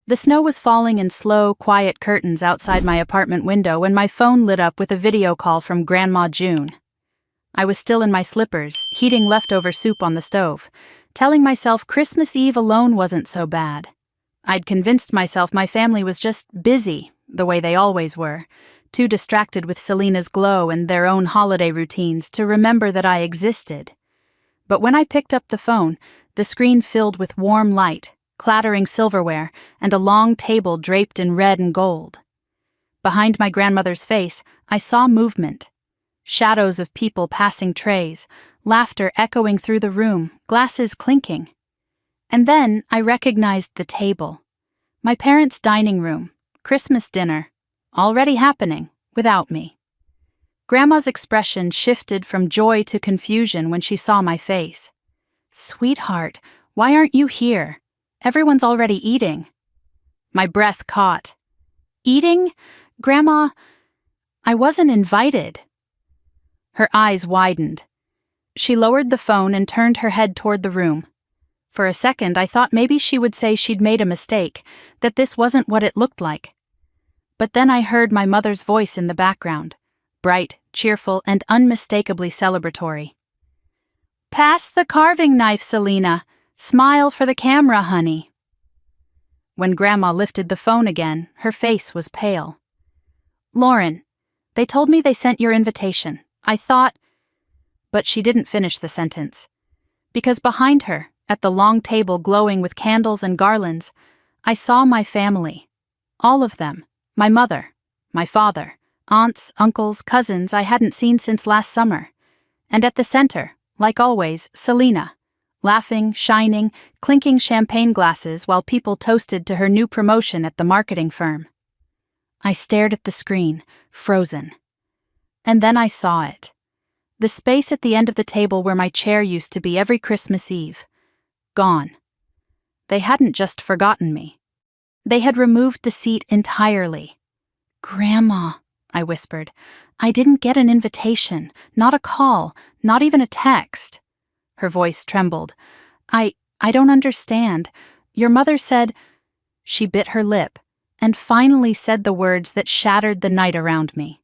The snow was falling in slow, quiet curtains outside my apartment window when my phone lit up with a video call from Grandma June. I was still in my slippers, heating leftover soup on the stove, telling myself Christmas Eve alone wasn't so bad. I'd convinced myself my family was just busy, the way they always were, too distracted with Selena's glow and their own holiday routines to remember that I existed. But when I picked up the phone, the screen filled with warm light, clattering silverware, and a long table draped in red and gold. Behind my grandmother's face, I saw movement. Shadows of people passing trays, laughter echoing through the room, glasses clinking. And then I recognized the table. My parents' dining room, Christmas dinner, already happening, without me. Grandma's expression shifted from joy to confusion when she saw my face. "Sweetheart, why aren't you here? Everyone's already eating." My breath caught. "Eating? Grandma, I wasn't invited." Her eyes widened. She lowered the phone and turned her head toward the room. For a second, I thought maybe she would say she'd made a mistake, that this wasn't what it looked like. But then I heard my mother's voice in the background, bright, cheerful, and unmistakably celebratory. "Pass the carving knife, Selena. Smile for the camera, honey." When Grandma lifted the phone again, her face was pale. "Lauren, they told me they sent your invitation. I thought—" But she didn't finish the sentence. Because behind her, at the long table glowing with candles and garlands, I saw my family. All of them. My mother, my father, aunts, uncles, cousins I hadn't seen since last summer. And at the center, like always, Selena, laughing, shining, clinking champagne glasses while people toasted to her new promotion at the marketing firm. I stared at the screen, frozen. And then I saw it. The space at the end of the table where my chair used to be every Christmas Eve. Gone. They hadn't just forgotten me. They had removed the seat entirely. "Grandma," I whispered, "I didn't get an invitation, not a call, not even a text." Her voice trembled. I don't understand. Your mother said—" She bit her lip, and finally said the words that shattered the night around me.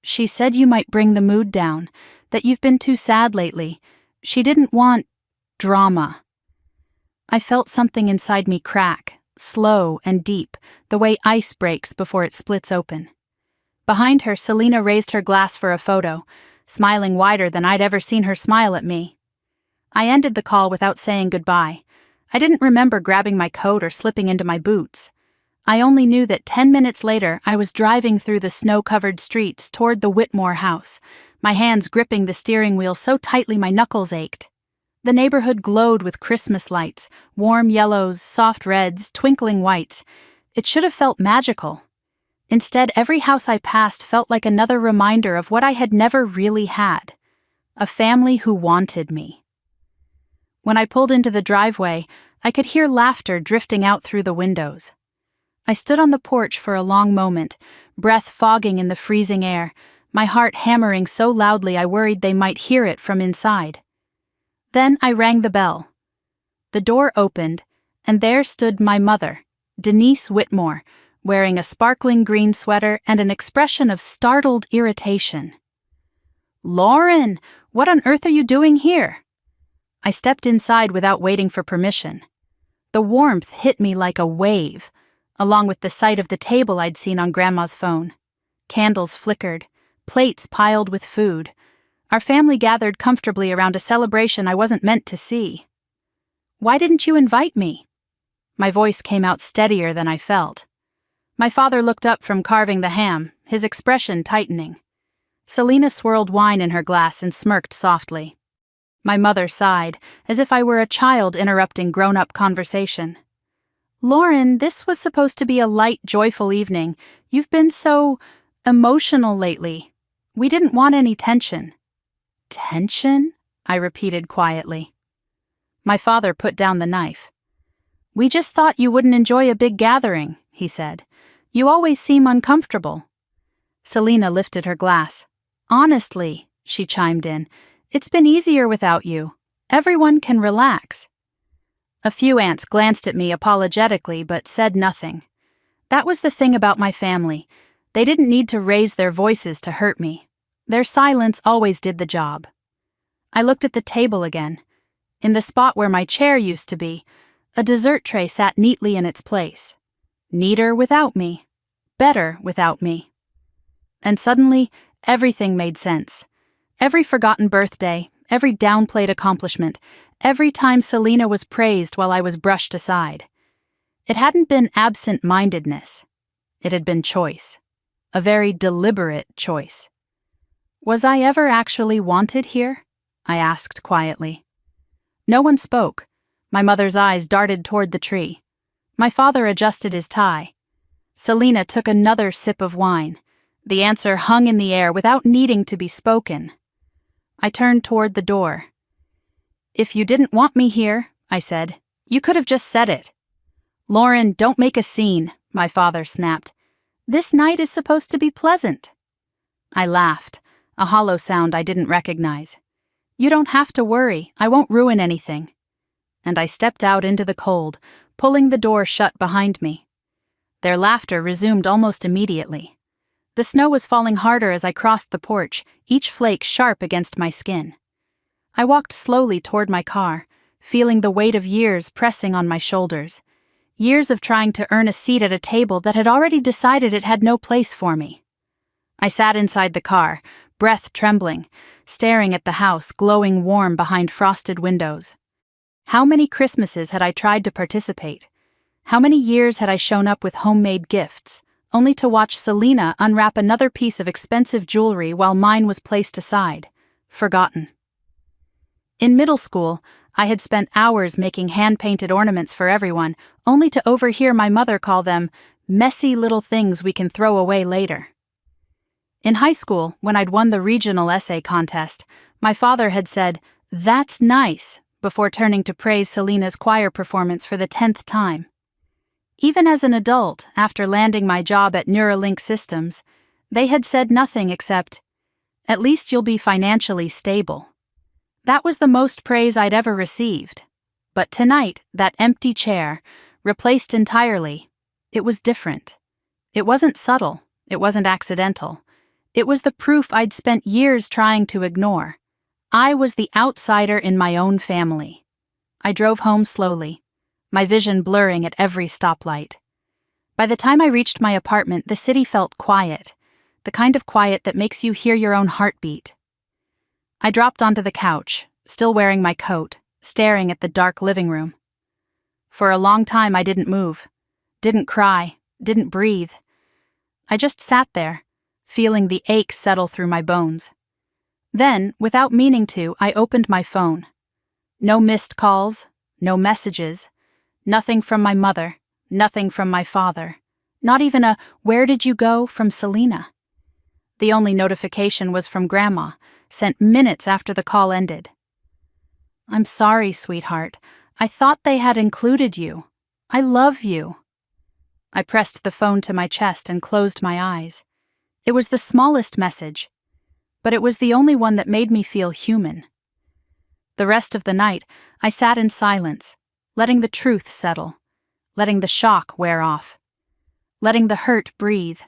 "She said you might bring the mood down, that you've been too sad lately. She didn't want drama." I felt something inside me crack, slow and deep, the way ice breaks before it splits open. Behind her, Selena raised her glass for a photo, smiling wider than I'd ever seen her smile at me. I ended the call without saying goodbye. I didn't remember grabbing my coat or slipping into my boots. I only knew that 10 minutes later I was driving through the snow-covered streets toward the Whitmore house, my hands gripping the steering wheel so tightly my knuckles ached. The neighborhood glowed with Christmas lights, warm yellows, soft reds, twinkling whites. It should have felt magical. Instead, every house I passed felt like another reminder of what I had never really had. A family who wanted me. When I pulled into the driveway, I could hear laughter drifting out through the windows. I stood on the porch for a long moment, breath fogging in the freezing air, my heart hammering so loudly I worried they might hear it from inside. Then I rang the bell. The door opened, and there stood my mother, Denise Whitmore, wearing a sparkling green sweater and an expression of startled irritation. "Lauren, what on earth are you doing here?" I stepped inside without waiting for permission. The warmth hit me like a wave, along with the sight of the table I'd seen on Grandma's phone. Candles flickered, plates piled with food. Our family gathered comfortably around a celebration I wasn't meant to see. "Why didn't you invite me?" My voice came out steadier than I felt. My father looked up from carving the ham, his expression tightening. Selena swirled wine in her glass and smirked softly. My mother sighed, as if I were a child interrupting grown-up conversation. "Lauren, this was supposed to be a light, joyful evening. You've been so emotional lately. We didn't want any tension." "Tension?" I repeated quietly. My father put down the knife. "We just thought you wouldn't enjoy a big gathering," he said. "You always seem uncomfortable." Selena lifted her glass. "Honestly," she chimed in, "it's been easier without you. Everyone can relax." A few aunts glanced at me apologetically but said nothing. That was the thing about my family. They didn't need to raise their voices to hurt me. Their silence always did the job. I looked at the table again. In the spot where my chair used to be, a dessert tray sat neatly in its place. Neater without me. Better without me. And suddenly, everything made sense. Every forgotten birthday, every downplayed accomplishment, every time Selena was praised while I was brushed aside. It hadn't been absent-mindedness. It had been choice. A very deliberate choice. Was I ever actually wanted here? I asked quietly. No one spoke. My mother's eyes darted toward the tree. My father adjusted his tie. Selena took another sip of wine. The answer hung in the air without needing to be spoken. I turned toward the door. If you didn't want me here, I said, you could have just said it. Lauren, don't make a scene, my father snapped. This night is supposed to be pleasant. I laughed, a hollow sound I didn't recognize. You don't have to worry, I won't ruin anything. And I stepped out into the cold, pulling the door shut behind me. Their laughter resumed almost immediately. The snow was falling harder as I crossed the porch, each flake sharp against my skin. I walked slowly toward my car, feeling the weight of years pressing on my shoulders. Years of trying to earn a seat at a table that had already decided it had no place for me. I sat inside the car, breath trembling, staring at the house glowing warm behind frosted windows. How many Christmases had I tried to participate? How many years had I shown up with homemade gifts, only to watch Selena unwrap another piece of expensive jewelry while mine was placed aside, forgotten. In middle school, I had spent hours making hand-painted ornaments for everyone, only to overhear my mother call them messy little things we can throw away later. In high school, when I'd won the regional essay contest, my father had said, "That's nice," before turning to praise Selena's choir performance for the 10th time. Even as an adult, after landing my job at Neuralink Systems, they had said nothing except, "At least you'll be financially stable." That was the most praise I'd ever received. But tonight, that empty chair, replaced entirely, it was different. It wasn't subtle, it wasn't accidental. It was the proof I'd spent years trying to ignore. I was the outsider in my own family. I drove home slowly, my vision blurring at every stoplight. By the time I reached my apartment, the city felt quiet, the kind of quiet that makes you hear your own heartbeat. I dropped onto the couch, still wearing my coat, staring at the dark living room. For a long time I didn't move, didn't cry, didn't breathe. I just sat there, feeling the ache settle through my bones. Then, without meaning to, I opened my phone. No missed calls, no messages, nothing from my mother, nothing from my father, not even a "where did you go" from Selena. The only notification was from Grandma, sent minutes after the call ended. "I'm sorry, sweetheart. I thought they had included you. I love you." I pressed the phone to my chest and closed my eyes. It was the smallest message, but it was the only one that made me feel human. The rest of the night, I sat in silence, letting the truth settle, letting the shock wear off, letting the hurt breathe.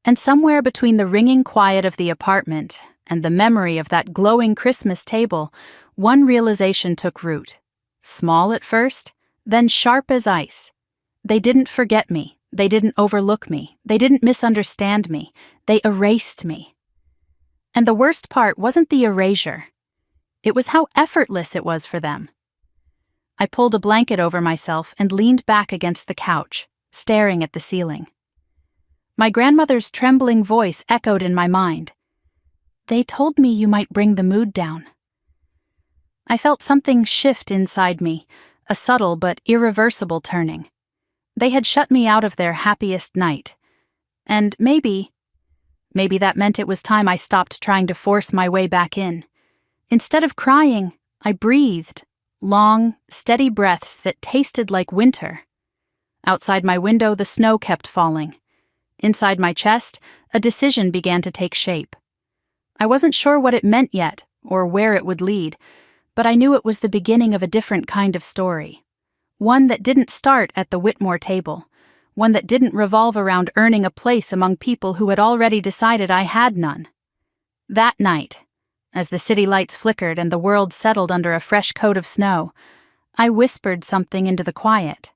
And somewhere between the ringing quiet of the apartment and the memory of that glowing Christmas table, one realization took root. Small at first, then sharp as ice. They didn't forget me. They didn't overlook me. They didn't misunderstand me. They erased me. And the worst part wasn't the erasure. It was how effortless it was for them. I pulled a blanket over myself and leaned back against the couch, staring at the ceiling. My grandmother's trembling voice echoed in my mind. "They told me you might bring the mood down." I felt something shift inside me, a subtle but irreversible turning. They had shut me out of their happiest night. And maybe that meant it was time I stopped trying to force my way back in. Instead of crying, I breathed, long, steady breaths that tasted like winter. Outside my window, the snow kept falling. Inside my chest, a decision began to take shape. I wasn't sure what it meant yet, or where it would lead, but I knew it was the beginning of a different kind of story. One that didn't start at the Whitmore table. One that didn't revolve around earning a place among people who had already decided I had none. That night, as the city lights flickered and the world settled under a fresh coat of snow, I whispered something into the quiet.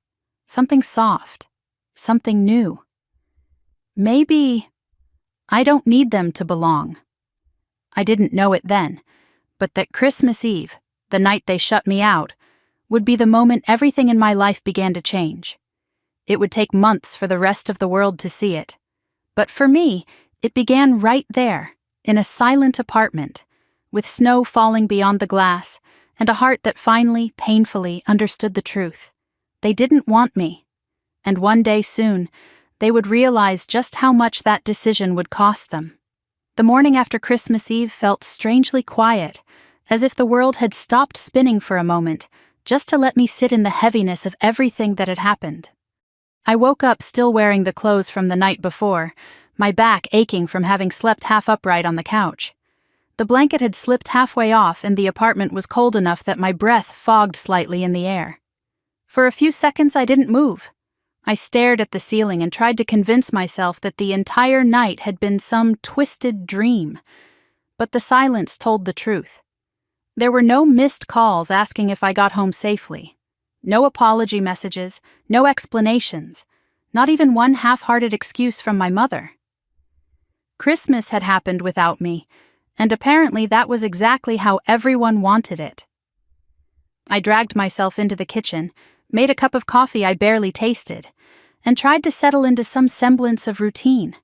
Something soft. Something new. Maybe I don't need them to belong. I didn't know it then, but that Christmas Eve, the night they shut me out, would be the moment everything in my life began to change. It would take months for the rest of the world to see it. But for me, it began right there, in a silent apartment, with snow falling beyond the glass, and a heart that finally, painfully understood the truth. They didn't want me. And one day soon, they would realize just how much that decision would cost them. The morning after Christmas Eve felt strangely quiet, as if the world had stopped spinning for a moment, just to let me sit in the heaviness of everything that had happened. I woke up still wearing the clothes from the night before, my back aching from having slept half upright on the couch. The blanket had slipped halfway off and the apartment was cold enough that my breath fogged slightly in the air. For a few seconds I didn't move. I stared at the ceiling and tried to convince myself that the entire night had been some twisted dream. But the silence told the truth. There were no missed calls asking if I got home safely. No apology messages, no explanations, not even one half-hearted excuse from my mother. Christmas had happened without me, and apparently that was exactly how everyone wanted it. I dragged myself into the kitchen, made a cup of coffee I barely tasted, and tried to settle into some semblance of routine.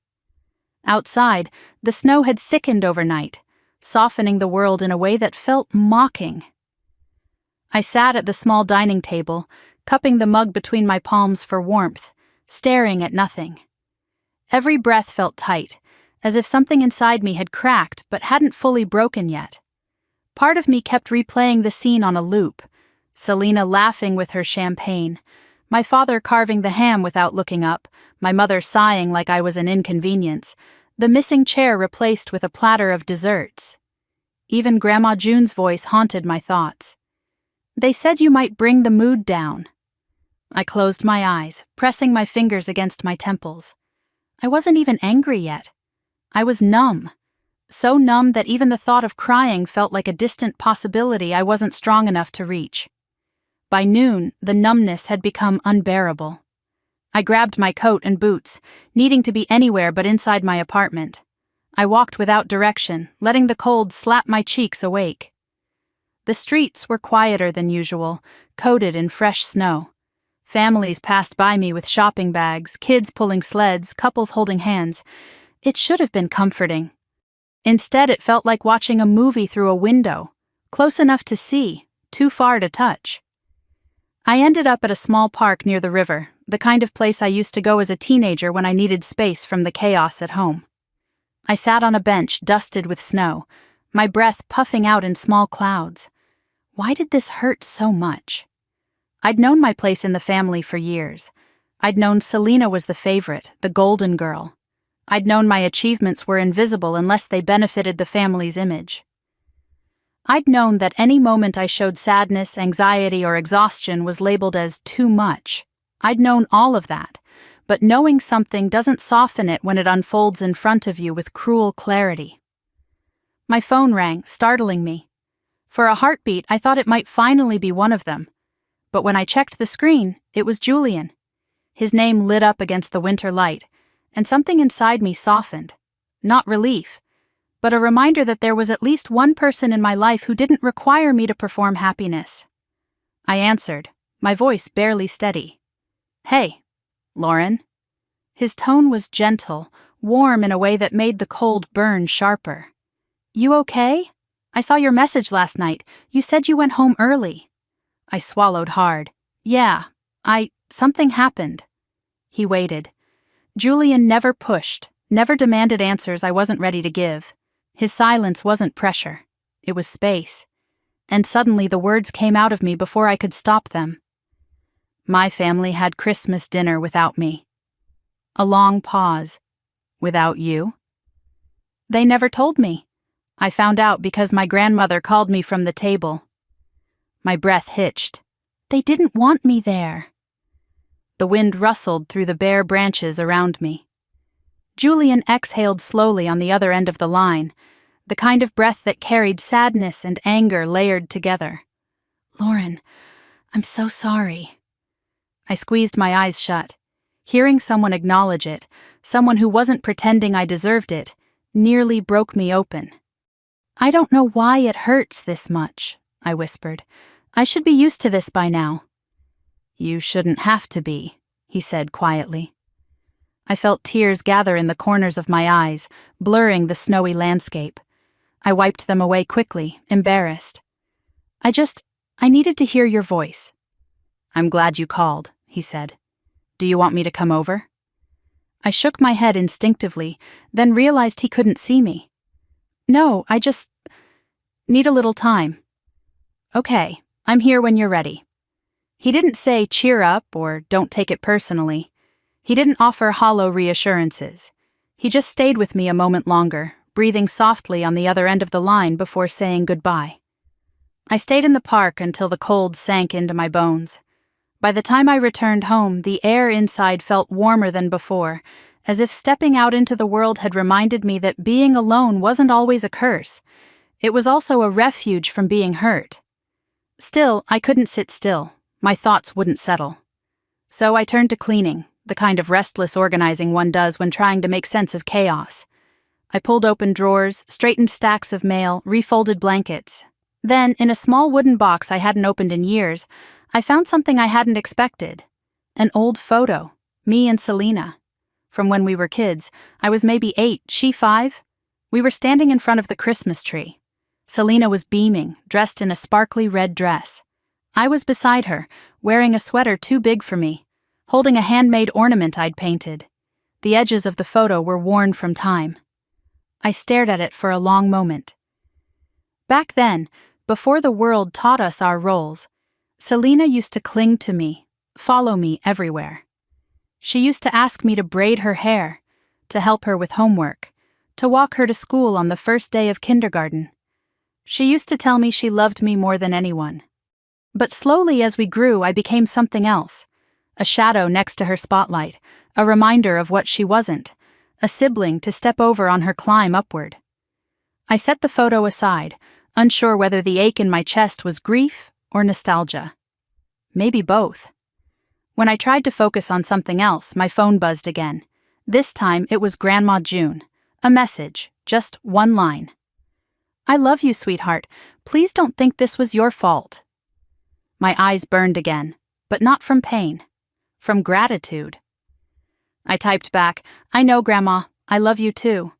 Outside, the snow had thickened overnight, softening the world in a way that felt mocking. I sat at the small dining table, cupping the mug between my palms for warmth, staring at nothing. Every breath felt tight, as if something inside me had cracked but hadn't fully broken yet. Part of me kept replaying the scene on a loop, Selena laughing with her champagne, my father carving the ham without looking up, my mother sighing like I was an inconvenience, the missing chair replaced with a platter of desserts. Even Grandma June's voice haunted my thoughts. They said you might bring the mood down. I closed my eyes, pressing my fingers against my temples. I wasn't even angry yet. I was numb. So numb that even the thought of crying felt like a distant possibility I wasn't strong enough to reach. By noon, the numbness had become unbearable. I grabbed my coat and boots, needing to be anywhere but inside my apartment. I walked without direction, letting the cold slap my cheeks awake. The streets were quieter than usual, coated in fresh snow. Families passed by me with shopping bags, kids pulling sleds, couples holding hands. It should have been comforting. Instead, it felt like watching a movie through a window, close enough to see, too far to touch. I ended up at a small park near the river, the kind of place I used to go as a teenager when I needed space from the chaos at home. I sat on a bench dusted with snow, my breath puffing out in small clouds. Why did this hurt so much? I'd known my place in the family for years. I'd known Selena was the favorite, the golden girl. I'd known my achievements were invisible unless they benefited the family's image. I'd known that any moment I showed sadness, anxiety, or exhaustion was labeled as too much. I'd known all of that, but knowing something doesn't soften it when it unfolds in front of you with cruel clarity. My phone rang, startling me. For a heartbeat, I thought it might finally be one of them. But when I checked the screen, it was Julian. His name lit up against the winter light, and something inside me softened. Not relief, but a reminder that there was at least one person in my life who didn't require me to perform happiness. I answered, my voice barely steady. "Hey, Lauren." His tone was gentle, warm in a way that made the cold burn sharper. "You okay? I saw your message last night. You said you went home early." I swallowed hard. "Yeah, something happened." He waited. Julian never pushed, never demanded answers I wasn't ready to give. His silence wasn't pressure. It was space. And suddenly the words came out of me before I could stop them. My family had Christmas dinner without me. A long pause. "Without you?" "They never told me. I found out because my grandmother called me from the table." My breath hitched. They didn't want me there. The wind rustled through the bare branches around me. Julian exhaled slowly on the other end of the line, the kind of breath that carried sadness and anger layered together. Lauren, I'm so sorry. I squeezed my eyes shut. Hearing someone acknowledge it, someone who wasn't pretending I deserved it, nearly broke me open. I don't know why it hurts this much, I whispered. I should be used to this by now. You shouldn't have to be, he said quietly. I felt tears gather in the corners of my eyes, blurring the snowy landscape. I wiped them away quickly, embarrassed. I needed to hear your voice. I'm glad you called, he said. Do you want me to come over? I shook my head instinctively, then realized he couldn't see me. No, I just need a little time. Okay, I'm here when you're ready. He didn't say cheer up or don't take it personally. He didn't offer hollow reassurances. He just stayed with me a moment longer, breathing softly on the other end of the line before saying goodbye. I stayed in the park until the cold sank into my bones. By the time I returned home, the air inside felt warmer than before, as if stepping out into the world had reminded me that being alone wasn't always a curse. It was also a refuge from being hurt. Still, I couldn't sit still. My thoughts wouldn't settle. So I turned to cleaning, the kind of restless organizing one does when trying to make sense of chaos. I pulled open drawers, straightened stacks of mail, refolded blankets. Then, in a small wooden box I hadn't opened in years, I found something I hadn't expected. An old photo, me and Selena. From when we were kids, I was maybe 8, she 5. We were standing in front of the Christmas tree. Selena was beaming, dressed in a sparkly red dress. I was beside her, wearing a sweater too big for me, holding a handmade ornament I'd painted. The edges of the photo were worn from time. I stared at it for a long moment. Back then, before the world taught us our roles, Selena used to cling to me, follow me everywhere. She used to ask me to braid her hair, to help her with homework, to walk her to school on the first day of kindergarten. She used to tell me she loved me more than anyone. But slowly as we grew, I became something else. A shadow next to her spotlight, a reminder of what she wasn't, a sibling to step over on her climb upward. I set the photo aside, unsure whether the ache in my chest was grief or nostalgia. Maybe both. When I tried to focus on something else, my phone buzzed again. This time it was Grandma June. A message, just one line. I love you, sweetheart. Please don't think this was your fault. My eyes burned again, but not from pain, from gratitude. I typed back, I know, Grandma, I love you too.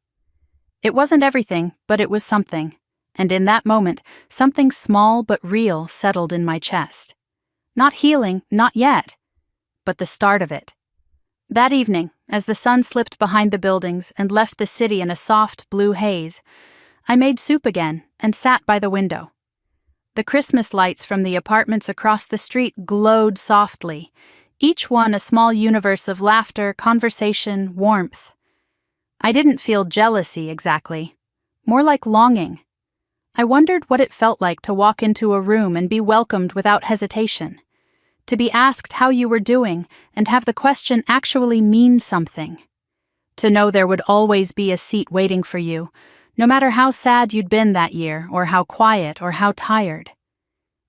It wasn't everything, but it was something. And in that moment, something small but real settled in my chest. Not healing, not yet, but the start of it. That evening, as the sun slipped behind the buildings and left the city in a soft blue haze, I made soup again and sat by the window. The Christmas lights from the apartments across the street glowed softly, each one a small universe of laughter, conversation, warmth. I didn't feel jealousy exactly, more like longing. I wondered what it felt like to walk into a room and be welcomed without hesitation, to be asked how you were doing and have the question actually mean something, to know there would always be a seat waiting for you, no matter how sad you'd been that year or how quiet or how tired.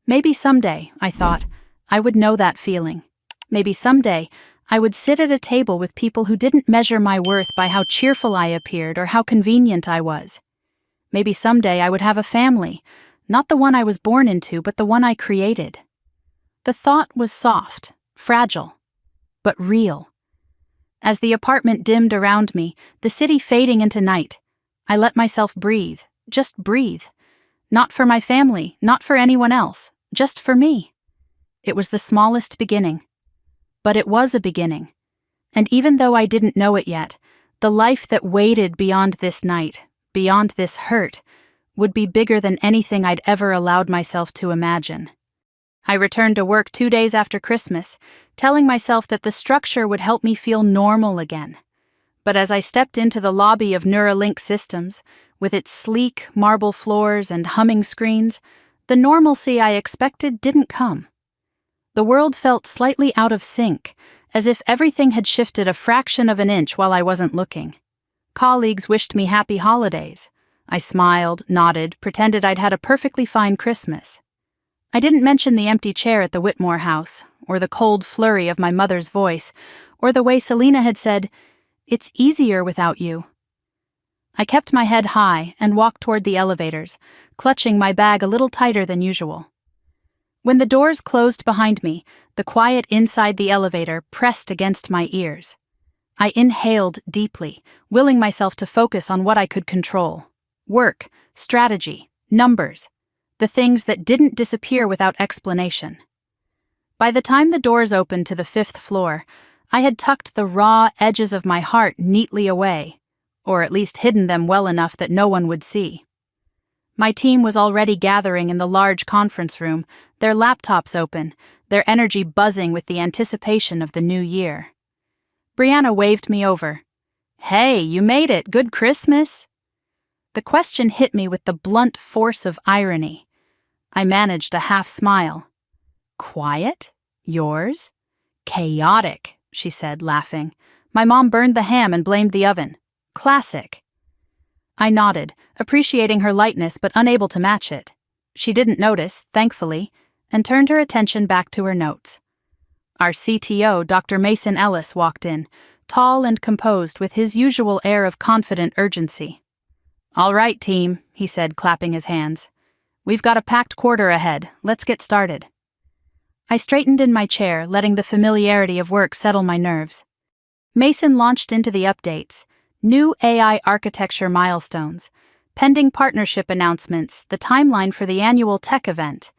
Maybe someday, I thought, I would know that feeling. Maybe someday, I would sit at a table with people who didn't measure my worth by how cheerful I appeared or how convenient I was. Maybe someday I would have a family, not the one I was born into, but the one I created. The thought was soft, fragile, but real. As the apartment dimmed around me, the city fading into night, I let myself breathe, just breathe. Not for my family, not for anyone else, just for me. It was the smallest beginning. But it was a beginning. And even though I didn't know it yet, the life that waited beyond this night, beyond this hurt, would be bigger than anything I'd ever allowed myself to imagine. I returned to work 2 days after Christmas, telling myself that the structure would help me feel normal again. But as I stepped into the lobby of Neuralink Systems, with its sleek marble floors and humming screens, the normalcy I expected didn't come. The world felt slightly out of sync, as if everything had shifted a fraction of an inch while I wasn't looking. Colleagues wished me happy holidays. I smiled, nodded, pretended I'd had a perfectly fine Christmas. I didn't mention the empty chair at the Whitmore house, or the cold flurry of my mother's voice, or the way Selena had said, "It's easier without you." I kept my head high and walked toward the elevators, clutching my bag a little tighter than usual. When the doors closed behind me, the quiet inside the elevator pressed against my ears. I inhaled deeply, willing myself to focus on what I could control. Work, strategy, numbers, the things that didn't disappear without explanation. By the time the doors opened to the 5th floor, I had tucked the raw edges of my heart neatly away, or at least hidden them well enough that no one would see. My team was already gathering in the large conference room, their laptops open, their energy buzzing with the anticipation of the new year. Brianna waved me over. "Hey, you made it. Good Christmas?" The question hit me with the blunt force of irony. I managed a half smile. "Quiet? Yours?" "Chaotic," she said, laughing. "My mom burned the ham and blamed the oven. Classic." I nodded, appreciating her lightness but unable to match it. She didn't notice, thankfully, and turned her attention back to her notes. Our CTO, Dr. Mason Ellis, walked in, tall and composed with his usual air of confident urgency. "All right, team," he said, clapping his hands. "We've got a packed quarter ahead. Let's get started." I straightened in my chair, letting the familiarity of work settle my nerves. Mason launched into the updates. New AI architecture milestones, pending partnership announcements, the timeline for the annual tech event.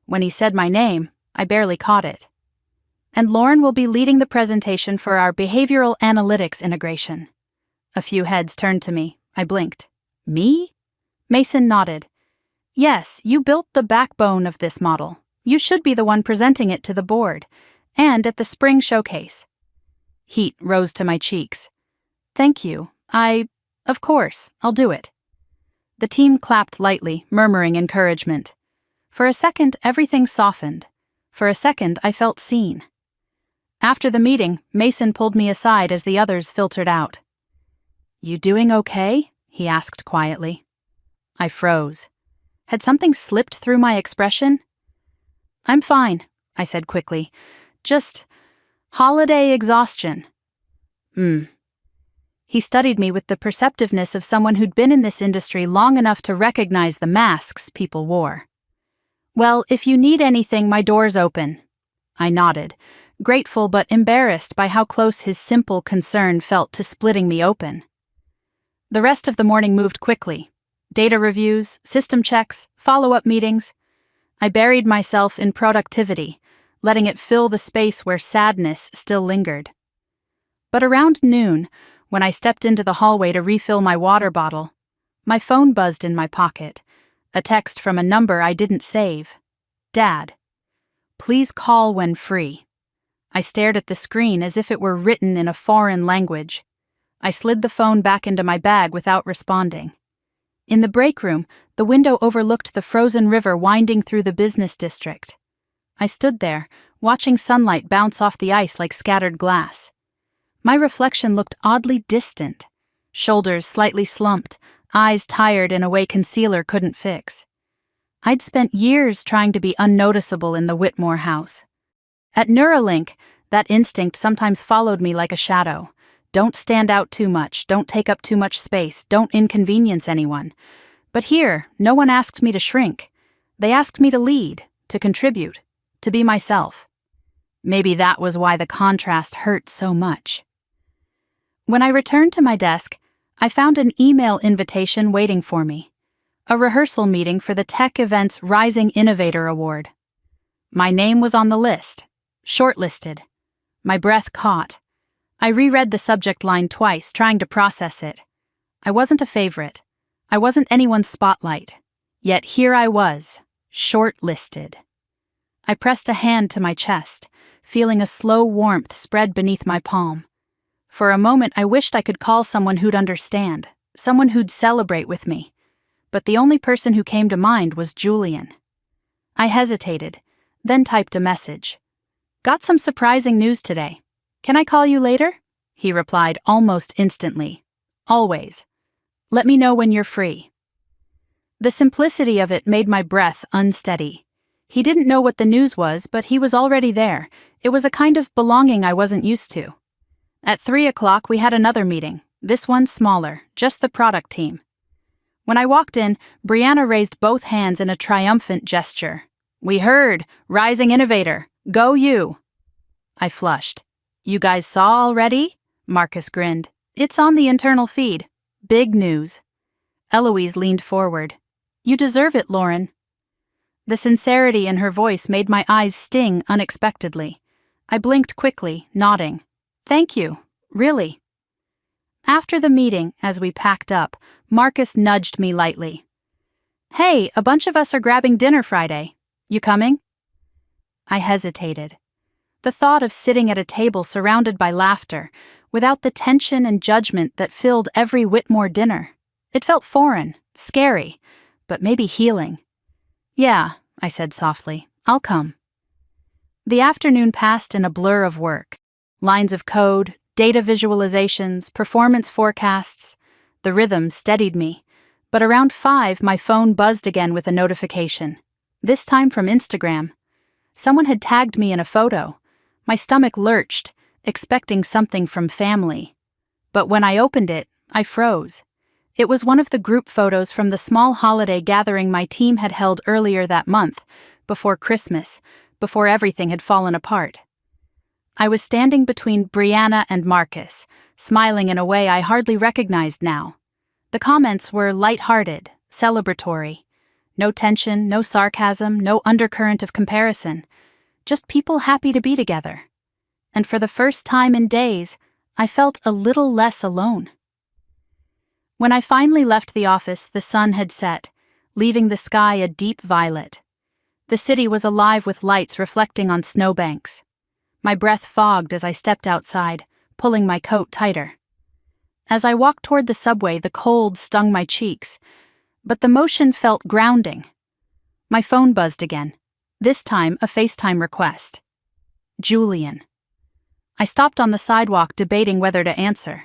When he said my name, I barely caught it. "And Lauren will be leading the presentation for our behavioral analytics integration." A few heads turned to me. I blinked. "Me?" Mason nodded. "Yes, you built the backbone of this model. You should be the one presenting it to the board, and at the spring showcase." Heat rose to my cheeks. "Thank you. Of course, I'll do it." The team clapped lightly, murmuring encouragement. For a second, everything softened. For a second, I felt seen. After the meeting, Mason pulled me aside as the others filtered out. "You doing okay?" he asked quietly. I froze. Had something slipped through my expression? "I'm fine," I said quickly. "Just holiday exhaustion." He studied me with the perceptiveness of someone who'd been in this industry long enough to recognize the masks people wore. "Well, if you need anything, my door's open." I nodded, grateful but embarrassed by how close his simple concern felt to splitting me open. The rest of the morning moved quickly. Data reviews, system checks, follow-up meetings. I buried myself in productivity, letting it fill the space where sadness still lingered. But around noon, when I stepped into the hallway to refill my water bottle, my phone buzzed in my pocket, a text from a number I didn't save. "Dad, please call when free." I stared at the screen as if it were written in a foreign language. I slid the phone back into my bag without responding. In the break room, the window overlooked the frozen river winding through the business district. I stood there, watching sunlight bounce off the ice like scattered glass. My reflection looked oddly distant, shoulders slightly slumped, eyes tired in a way concealer couldn't fix. I'd spent years trying to be unnoticeable in the Whitmore house. At Neuralink, that instinct sometimes followed me like a shadow. Don't stand out too much, don't take up too much space, don't inconvenience anyone. But here, no one asked me to shrink. They asked me to lead, to contribute, to be myself. Maybe that was why the contrast hurt so much. When I returned to my desk, I found an email invitation waiting for me. A rehearsal meeting for the Tech Event's Rising Innovator Award. My name was on the list, shortlisted. My breath caught. I reread the subject line twice, trying to process it. I wasn't a favorite. I wasn't anyone's spotlight. Yet here I was, shortlisted. I pressed a hand to my chest, feeling a slow warmth spread beneath my palm. For a moment, I wished I could call someone who'd understand, someone who'd celebrate with me. But the only person who came to mind was Julian. I hesitated, then typed a message. Got some surprising news today. Can I call you later? He replied almost instantly. Always. Let me know when you're free. The simplicity of it made my breath unsteady. He didn't know what the news was, but he was already there. It was a kind of belonging I wasn't used to. At 3 o'clock, we had another meeting. This one smaller, just the product team. When I walked in, Brianna raised both hands in a triumphant gesture. We heard! Rising innovator! Go you! I flushed. You guys saw already? Marcus grinned. It's on the internal feed. Big news. Eloise leaned forward. You deserve it, Lauren. The sincerity in her voice made my eyes sting unexpectedly. I blinked quickly, nodding. Thank you. Really. After the meeting, as we packed up, Marcus nudged me lightly. Hey, a bunch of us are grabbing dinner Friday. You coming? I hesitated. The thought of sitting at a table surrounded by laughter, without the tension and judgment that filled every Whitmore dinner. It felt foreign, scary, but maybe healing. Yeah, I said softly. I'll come. The afternoon passed in a blur of work. Lines of code, data visualizations, performance forecasts. The rhythm steadied me, but around 5 my phone buzzed again with a notification. This time from Instagram. Someone had tagged me in a photo. My stomach lurched, expecting something from family. But when I opened it, I froze. It was one of the group photos from the small holiday gathering my team had held earlier that month, before Christmas, before everything had fallen apart. I was standing between Brianna and Marcus, smiling in a way I hardly recognized now. The comments were light-hearted, celebratory. No tension, no sarcasm, no undercurrent of comparison. Just people happy to be together. And for the first time in days, I felt a little less alone. When I finally left the office, the sun had set, leaving the sky a deep violet. The city was alive with lights reflecting on snowbanks. My breath fogged as I stepped outside, pulling my coat tighter. As I walked toward the subway, the cold stung my cheeks, but the motion felt grounding. My phone buzzed again, this time a FaceTime request. Julian. I stopped on the sidewalk debating whether to answer.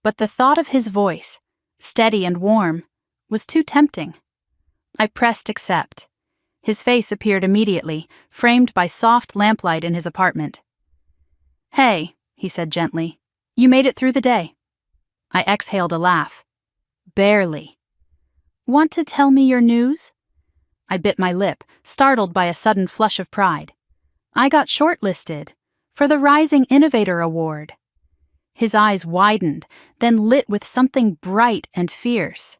But the thought of his voice, steady and warm, was too tempting. I pressed accept. His face appeared immediately, framed by soft lamplight in his apartment. Hey, he said gently, you made it through the day. I exhaled a laugh. Barely. Want to tell me your news? I bit my lip, startled by a sudden flush of pride. I got shortlisted for the Rising Innovator Award. His eyes widened, then lit with something bright and fierce.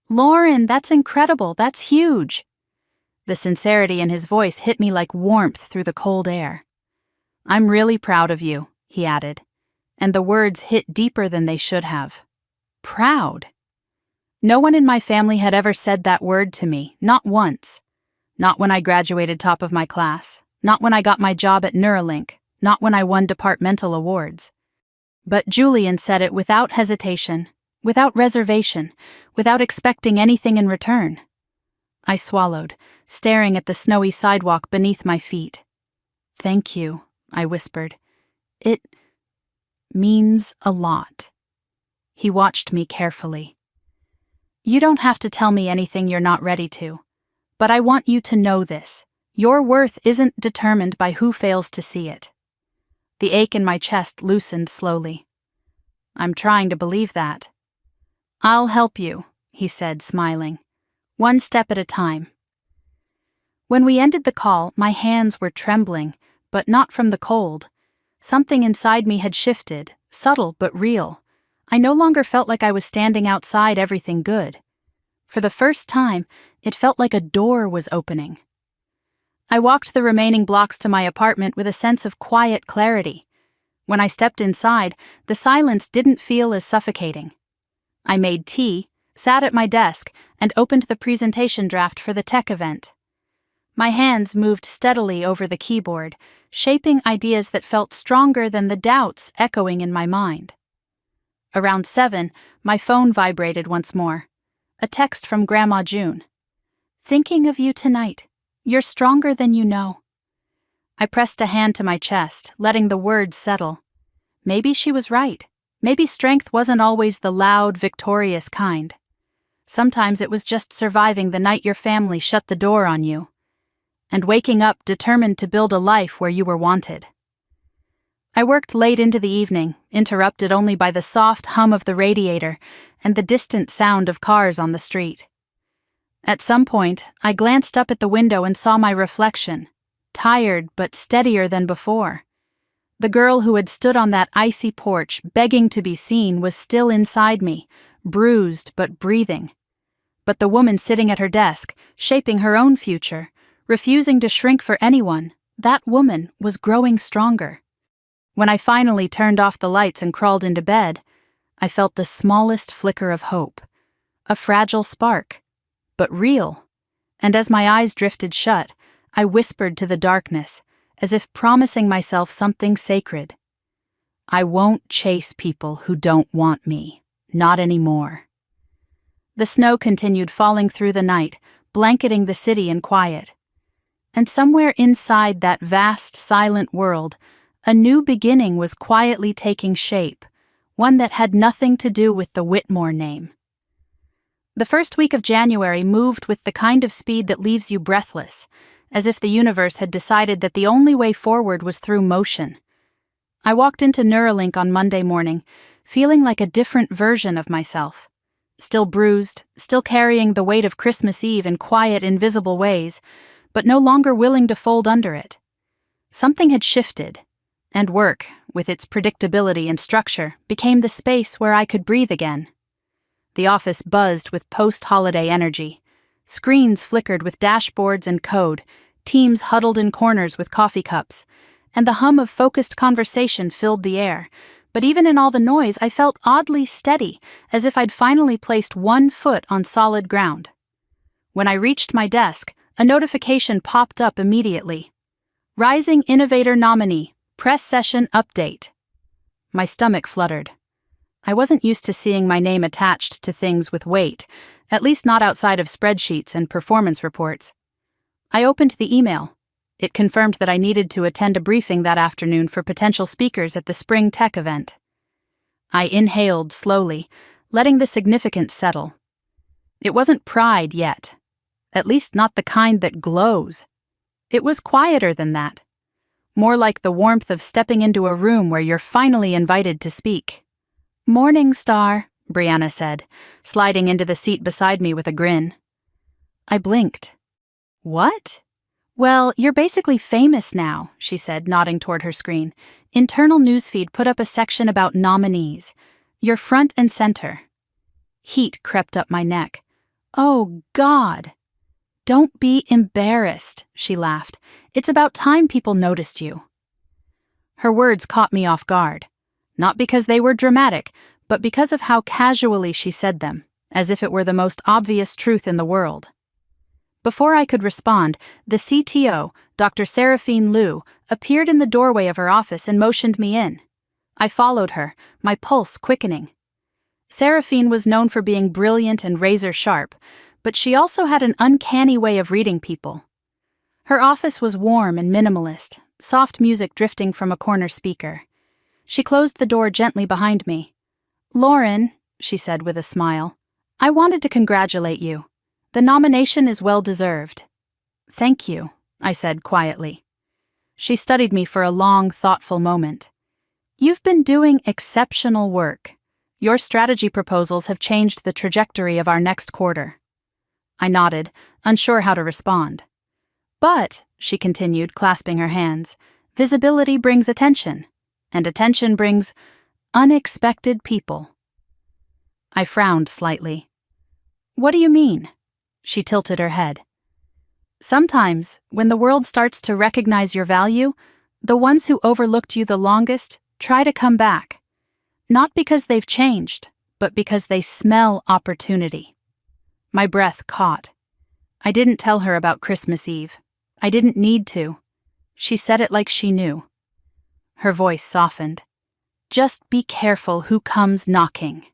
Lauren, that's incredible, that's huge. The sincerity in his voice hit me like warmth through the cold air. I'm really proud of you, he added, and the words hit deeper than they should have. Proud. No one in my family had ever said that word to me, not once. Not when I graduated top of my class, not when I got my job at Neuralink, not when I won departmental awards. But Julian said it without hesitation, without reservation, without expecting anything in return. I swallowed, staring at the snowy sidewalk beneath my feet. Thank you, I whispered. It means a lot. He watched me carefully. You don't have to tell me anything you're not ready to, but I want you to know this. Your worth isn't determined by who fails to see it. The ache in my chest loosened slowly. I'm trying to believe that. I'll help you, he said, smiling. One step at a time. When we ended the call, my hands were trembling, but not from the cold. Something inside me had shifted, subtle but real. I no longer felt like I was standing outside everything good. For the first time, it felt like a door was opening. I walked the remaining blocks to my apartment with a sense of quiet clarity. When I stepped inside, the silence didn't feel as suffocating. I made tea, sat at my desk, and opened the presentation draft for the tech event. My hands moved steadily over the keyboard, shaping ideas that felt stronger than the doubts echoing in my mind. Around 7, my phone vibrated once more. A text from Grandma June. Thinking of you tonight. You're stronger than you know. I pressed a hand to my chest, letting the words settle. Maybe she was right. Maybe strength wasn't always the loud, victorious kind. Sometimes it was just surviving the night your family shut the door on you, and waking up determined to build a life where you were wanted. I worked late into the evening, interrupted only by the soft hum of the radiator and the distant sound of cars on the street. At some point, I glanced up at the window and saw my reflection, tired but steadier than before. The girl who had stood on that icy porch, begging to be seen, was still inside me, bruised but breathing. But the woman sitting at her desk, shaping her own future, refusing to shrink for anyone, that woman was growing stronger. When I finally turned off the lights and crawled into bed, I felt the smallest flicker of hope. A fragile spark, but real. And as my eyes drifted shut, I whispered to the darkness, as if promising myself something sacred. I won't chase people who don't want me, not anymore. The snow continued falling through the night, blanketing the city in quiet. And somewhere inside that vast, silent world, a new beginning was quietly taking shape, one that had nothing to do with the Whitmore name. The first week of January moved with the kind of speed that leaves you breathless, as if the universe had decided that the only way forward was through motion. I walked into Neuralink on Monday morning, feeling like a different version of myself. Still bruised, still carrying the weight of Christmas Eve in quiet, invisible ways, but no longer willing to fold under it. Something had shifted, and work, with its predictability and structure, became the space where I could breathe again. The office buzzed with post-holiday energy. Screens flickered with dashboards and code, teams huddled in corners with coffee cups, and the hum of focused conversation filled the air. But even in all the noise, I felt oddly steady, as if I'd finally placed one foot on solid ground. When I reached my desk, a notification popped up immediately. Rising Innovator Nominee, Press Session Update. My stomach fluttered. I wasn't used to seeing my name attached to things with weight, at least not outside of spreadsheets and performance reports. I opened the email. It confirmed that I needed to attend a briefing that afternoon for potential speakers at the spring tech event. I inhaled slowly, letting the significance settle. It wasn't pride yet, at least not the kind that glows. It was quieter than that, more like the warmth of stepping into a room where you're finally invited to speak. "Morning, Star," Brianna said, sliding into the seat beside me with a grin. I blinked. "What?" "Well, you're basically famous now," she said, nodding toward her screen. "Internal newsfeed put up a section about nominees. You're front and center." Heat crept up my neck. "Oh, God." "Don't be embarrassed," she laughed. "It's about time people noticed you." Her words caught me off guard, not because they were dramatic, but because of how casually she said them, as if it were the most obvious truth in the world. Before I could respond, the CTO, Dr. Seraphine Liu, appeared in the doorway of her office and motioned me in. I followed her, my pulse quickening. Seraphine was known for being brilliant and razor-sharp, but she also had an uncanny way of reading people. Her office was warm and minimalist, soft music drifting from a corner speaker. She closed the door gently behind me. "Lauren," she said with a smile, "I wanted to congratulate you. The nomination is well-deserved." "Thank you," I said quietly. She studied me for a long, thoughtful moment. "You've been doing exceptional work. Your strategy proposals have changed the trajectory of our next quarter." I nodded, unsure how to respond. "But," she continued, clasping her hands, "visibility brings attention, and attention brings unexpected people." I frowned slightly. "What do you mean?" She tilted her head. "Sometimes, when the world starts to recognize your value, the ones who overlooked you the longest try to come back. Not because they've changed, but because they smell opportunity." My breath caught. I didn't tell her about Christmas Eve. I didn't need to. She said it like she knew. Her voice softened. "Just be careful who comes knocking."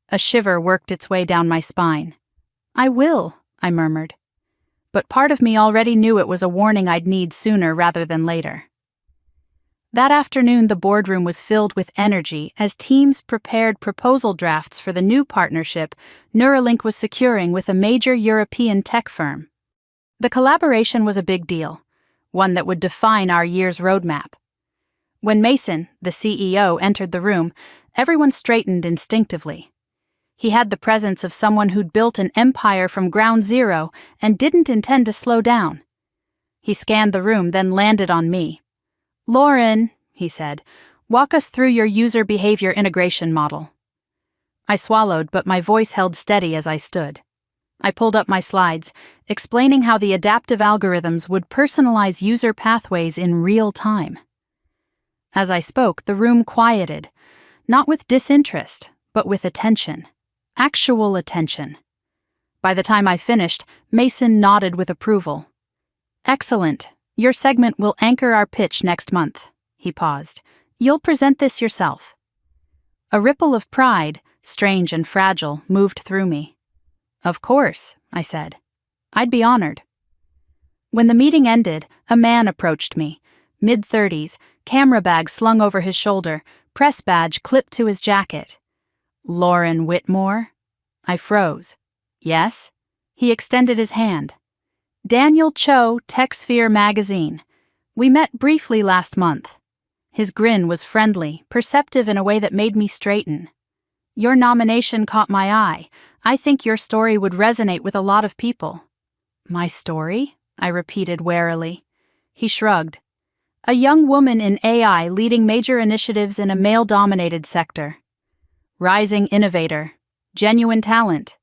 A shiver worked its way down my spine. "I will," I murmured. but part of me already knew it was a warning I'd need sooner rather than later. That afternoon, the boardroom was filled with energy as teams prepared proposal drafts for the new partnership Neuralink was securing with a major European tech firm. The collaboration was a big deal, one that would define our year's roadmap. When Mason, the CEO, entered the room, everyone straightened instinctively. He had the presence of someone who'd built an empire from ground zero and didn't intend to slow down. He scanned the room, then landed on me. "Lauren," he said, "walk us through your user behavior integration model." I swallowed, but my voice held steady as I stood. I pulled up my slides, explaining how the adaptive algorithms would personalize user pathways in real time. As I spoke, the room quieted, not with disinterest, but with attention. Actual attention. By the time I finished, Mason nodded with approval. "Excellent. Your segment will anchor our pitch next month." He paused. "You'll present this yourself." A ripple of pride, strange and fragile, moved through me. "Of course," I said. "I'd be honored." When the meeting ended, a man approached me, mid-30s, camera bag slung over his shoulder, press badge clipped to his jacket. "Lauren Whitmore?" I froze. "Yes?" He extended his hand. "Daniel Cho, TechSphere magazine. We met briefly last month." His grin was friendly, perceptive in a way that made me straighten. "Your nomination caught my eye. I think your story would resonate with a lot of people." "My story?" I repeated warily. He shrugged. "A young woman in AI leading major initiatives in a male-dominated sector. Rising innovator. Genuine talent."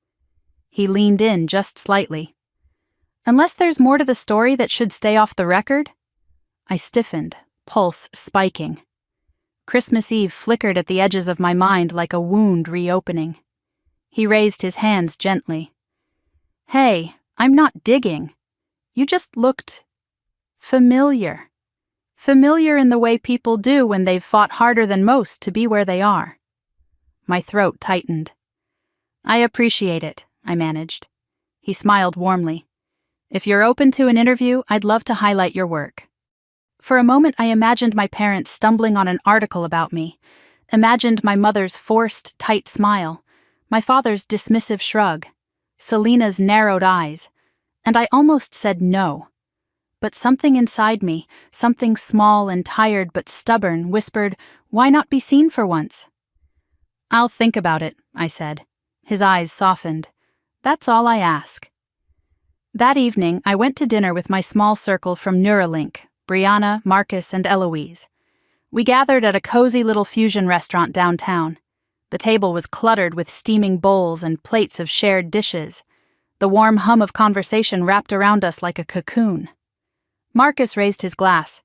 He leaned in just slightly. "Unless there's more to the story that should stay off the record?" I stiffened, pulse spiking. Christmas Eve flickered at the edges of my mind like a wound reopening. He raised his hands gently. "Hey, I'm not digging. You just looked familiar. Familiar in the way people do when they've fought harder than most to be where they are." My throat tightened. "I appreciate it," I managed. He smiled warmly. "If you're open to an interview, I'd love to highlight your work." For a moment, I imagined my parents stumbling on an article about me, imagined my mother's forced, tight smile, my father's dismissive shrug, Selena's narrowed eyes, and I almost said no. But something inside me, something small and tired but stubborn, whispered, "Why not be seen for once?" "I'll think about it," I said. His eyes softened. "That's all I ask." That evening, I went to dinner with my small circle from Neuralink, Brianna, Marcus, and Eloise. We gathered at a cozy little fusion restaurant downtown. The table was cluttered with steaming bowls and plates of shared dishes. The warm hum of conversation wrapped around us like a cocoon. Marcus raised his glass.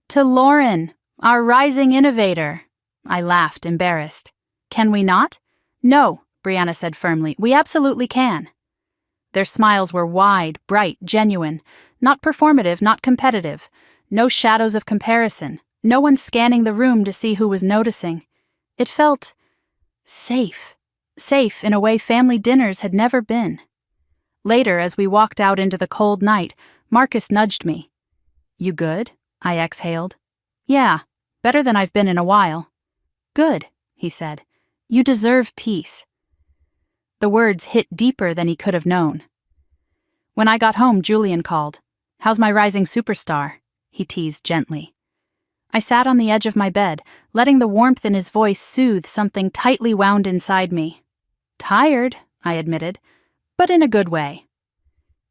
"To Lauren, our rising innovator." I laughed, embarrassed. "Can we not?" "No," Brianna said firmly. "We absolutely can." Their smiles were wide, bright, genuine, not performative, not competitive. No shadows of comparison, no one scanning the room to see who was noticing. It felt safe. Safe in a way family dinners had never been. Later, as we walked out into the cold night, Marcus nudged me. "You good?" I exhaled. "Yeah, better than I've been in a while." "Good," he said. "You deserve peace." The words hit deeper than he could have known. When I got home, Julian called. "How's my rising superstar?" he teased gently. I sat on the edge of my bed, letting the warmth in his voice soothe something tightly wound inside me. "Tired," I admitted, "but in a good way."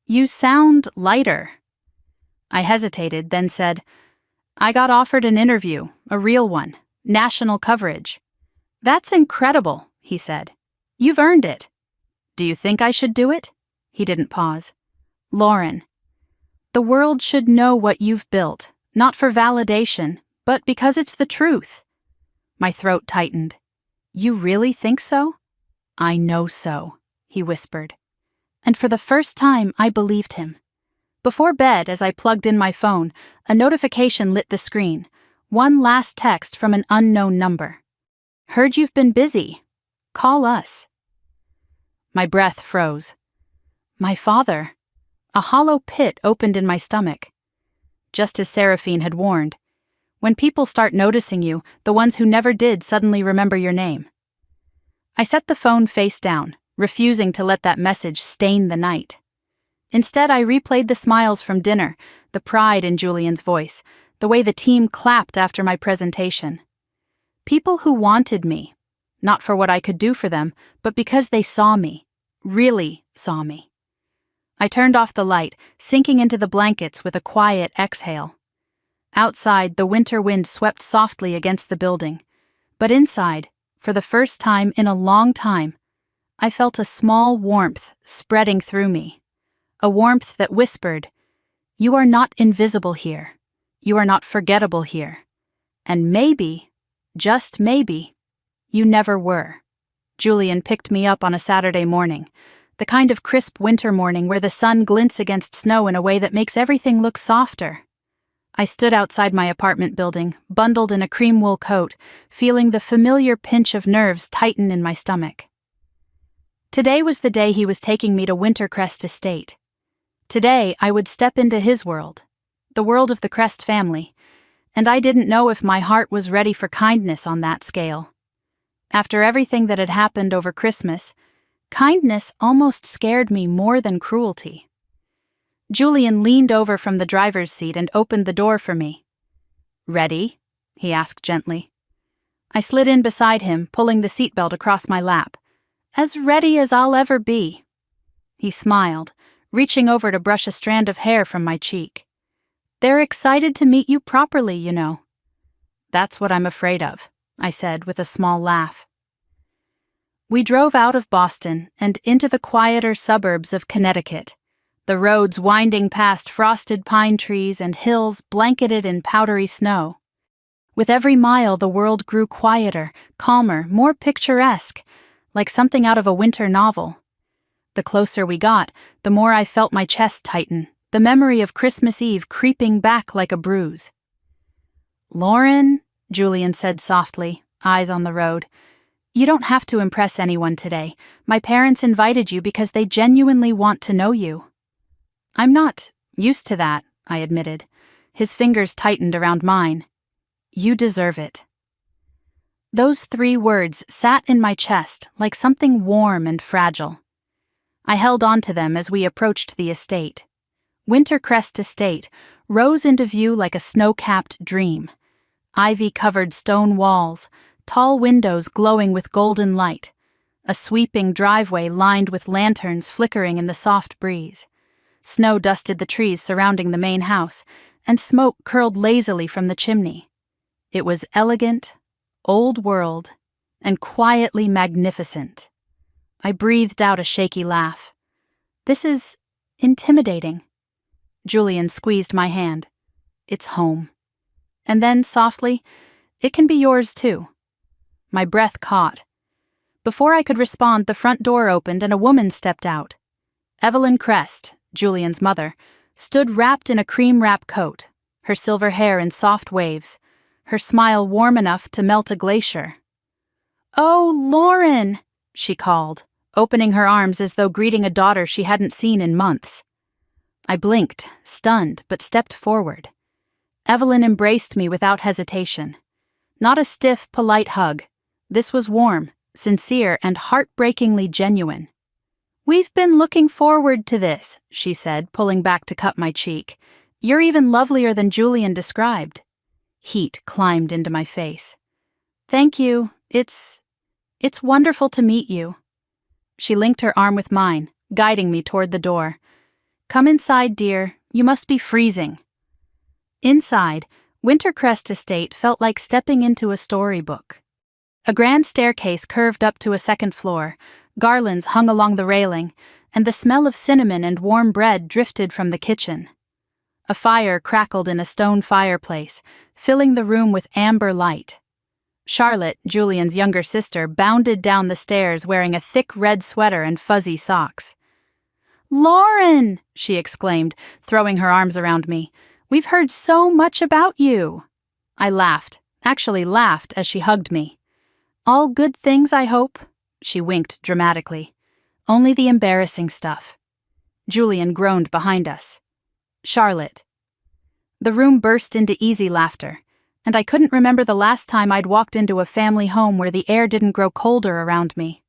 "You sound lighter." I hesitated, then said, "I got offered an interview, a real one, national coverage." "That's incredible," he said. "You've earned it." "Do you think I should do it?" He didn't pause. "Lauren, the world should know what you've built, not for validation, but because it's the truth." My throat tightened. "You really think so?" "I know so," he whispered. And for the first time, I believed him. Before bed, as I plugged in my phone, a notification lit the screen. One last text from an unknown number. "Heard you've been busy. Call us." My breath froze. My father. A hollow pit opened in my stomach. Just as Seraphine had warned, when people start noticing you, the ones who never did suddenly remember your name. I set the phone face down, refusing to let that message stain the night. Instead, I replayed the smiles from dinner, the pride in Julian's voice, the way the team clapped after my presentation. People who wanted me, not for what I could do for them, but because they saw me, really saw me. I turned off the light, sinking into the blankets with a quiet exhale. Outside, the winter wind swept softly against the building, but inside, for the first time in a long time, I felt a small warmth spreading through me. A warmth that whispered, "You are not invisible here. You are not forgettable here. And maybe, just maybe, you never were." Julian picked me up on a Saturday morning, the kind of crisp winter morning where the sun glints against snow in a way that makes everything look softer. I stood outside my apartment building, bundled in a cream wool coat, feeling the familiar pinch of nerves tighten in my stomach. Today was the day he was taking me to Wintercrest Estate. Today, I would step into his world, the world of the Crest family, and I didn't know if my heart was ready for kindness on that scale. After everything that had happened over Christmas, kindness almost scared me more than cruelty. Julian leaned over from the driver's seat and opened the door for me. "Ready?" he asked gently. I slid in beside him, pulling the seatbelt across my lap. "As ready as I'll ever be." He smiled, reaching over to brush a strand of hair from my cheek. "They're excited to meet you properly, you know." "That's what I'm afraid of," I said with a small laugh. We drove out of Boston and into the quieter suburbs of Connecticut, the roads winding past frosted pine trees and hills blanketed in powdery snow. With every mile, the world grew quieter, calmer, more picturesque, like something out of a winter novel. The closer we got, the more I felt my chest tighten, the memory of Christmas Eve creeping back like a bruise. "Lauren," Julian said softly, eyes on the road, "you don't have to impress anyone today. My parents invited you because they genuinely want to know you." "I'm not used to that," I admitted. His fingers tightened around mine. "You deserve it." Those 3 words sat in my chest like something warm and fragile. I held on to them as we approached the estate. Wintercrest Estate rose into view like a snow-capped dream. Ivy-covered stone walls, tall windows glowing with golden light, a sweeping driveway lined with lanterns flickering in the soft breeze. Snow dusted the trees surrounding the main house, and smoke curled lazily from the chimney. It was elegant, old world, and quietly magnificent. I breathed out a shaky laugh. "This is intimidating." Julian squeezed my hand. "It's home." And then, softly, "It can be yours too." My breath caught. Before I could respond, the front door opened and a woman stepped out. Evelyn Crest, Julian's mother, stood wrapped in a cream wrap coat, her silver hair in soft waves, her smile warm enough to melt a glacier. "Oh, Lauren," she called, opening her arms as though greeting a daughter she hadn't seen in months. I blinked, stunned, but stepped forward. Evelyn embraced me without hesitation. Not a stiff, polite hug. This was warm, sincere, and heartbreakingly genuine. "We've been looking forward to this," she said, pulling back to cut my cheek. "You're even lovelier than Julian described." Heat climbed into my face. "Thank you. It's wonderful to meet you." She linked her arm with mine, guiding me toward the door. "Come inside, dear. You must be freezing." Inside, Wintercrest Estate felt like stepping into a storybook. A grand staircase curved up to a second floor, garlands hung along the railing, and the smell of cinnamon and warm bread drifted from the kitchen. A fire crackled in a stone fireplace, filling the room with amber light. Charlotte, Julian's younger sister, bounded down the stairs wearing a thick red sweater and fuzzy socks. "Lauren!" she exclaimed, throwing her arms around me. "We've heard so much about you." I laughed, actually laughed as she hugged me. "All good things, I hope?" She winked dramatically. "Only the embarrassing stuff." Julian groaned behind us. Charlotte. The room burst into easy laughter, and I couldn't remember the last time I'd walked into a family home where the air didn't grow colder around me.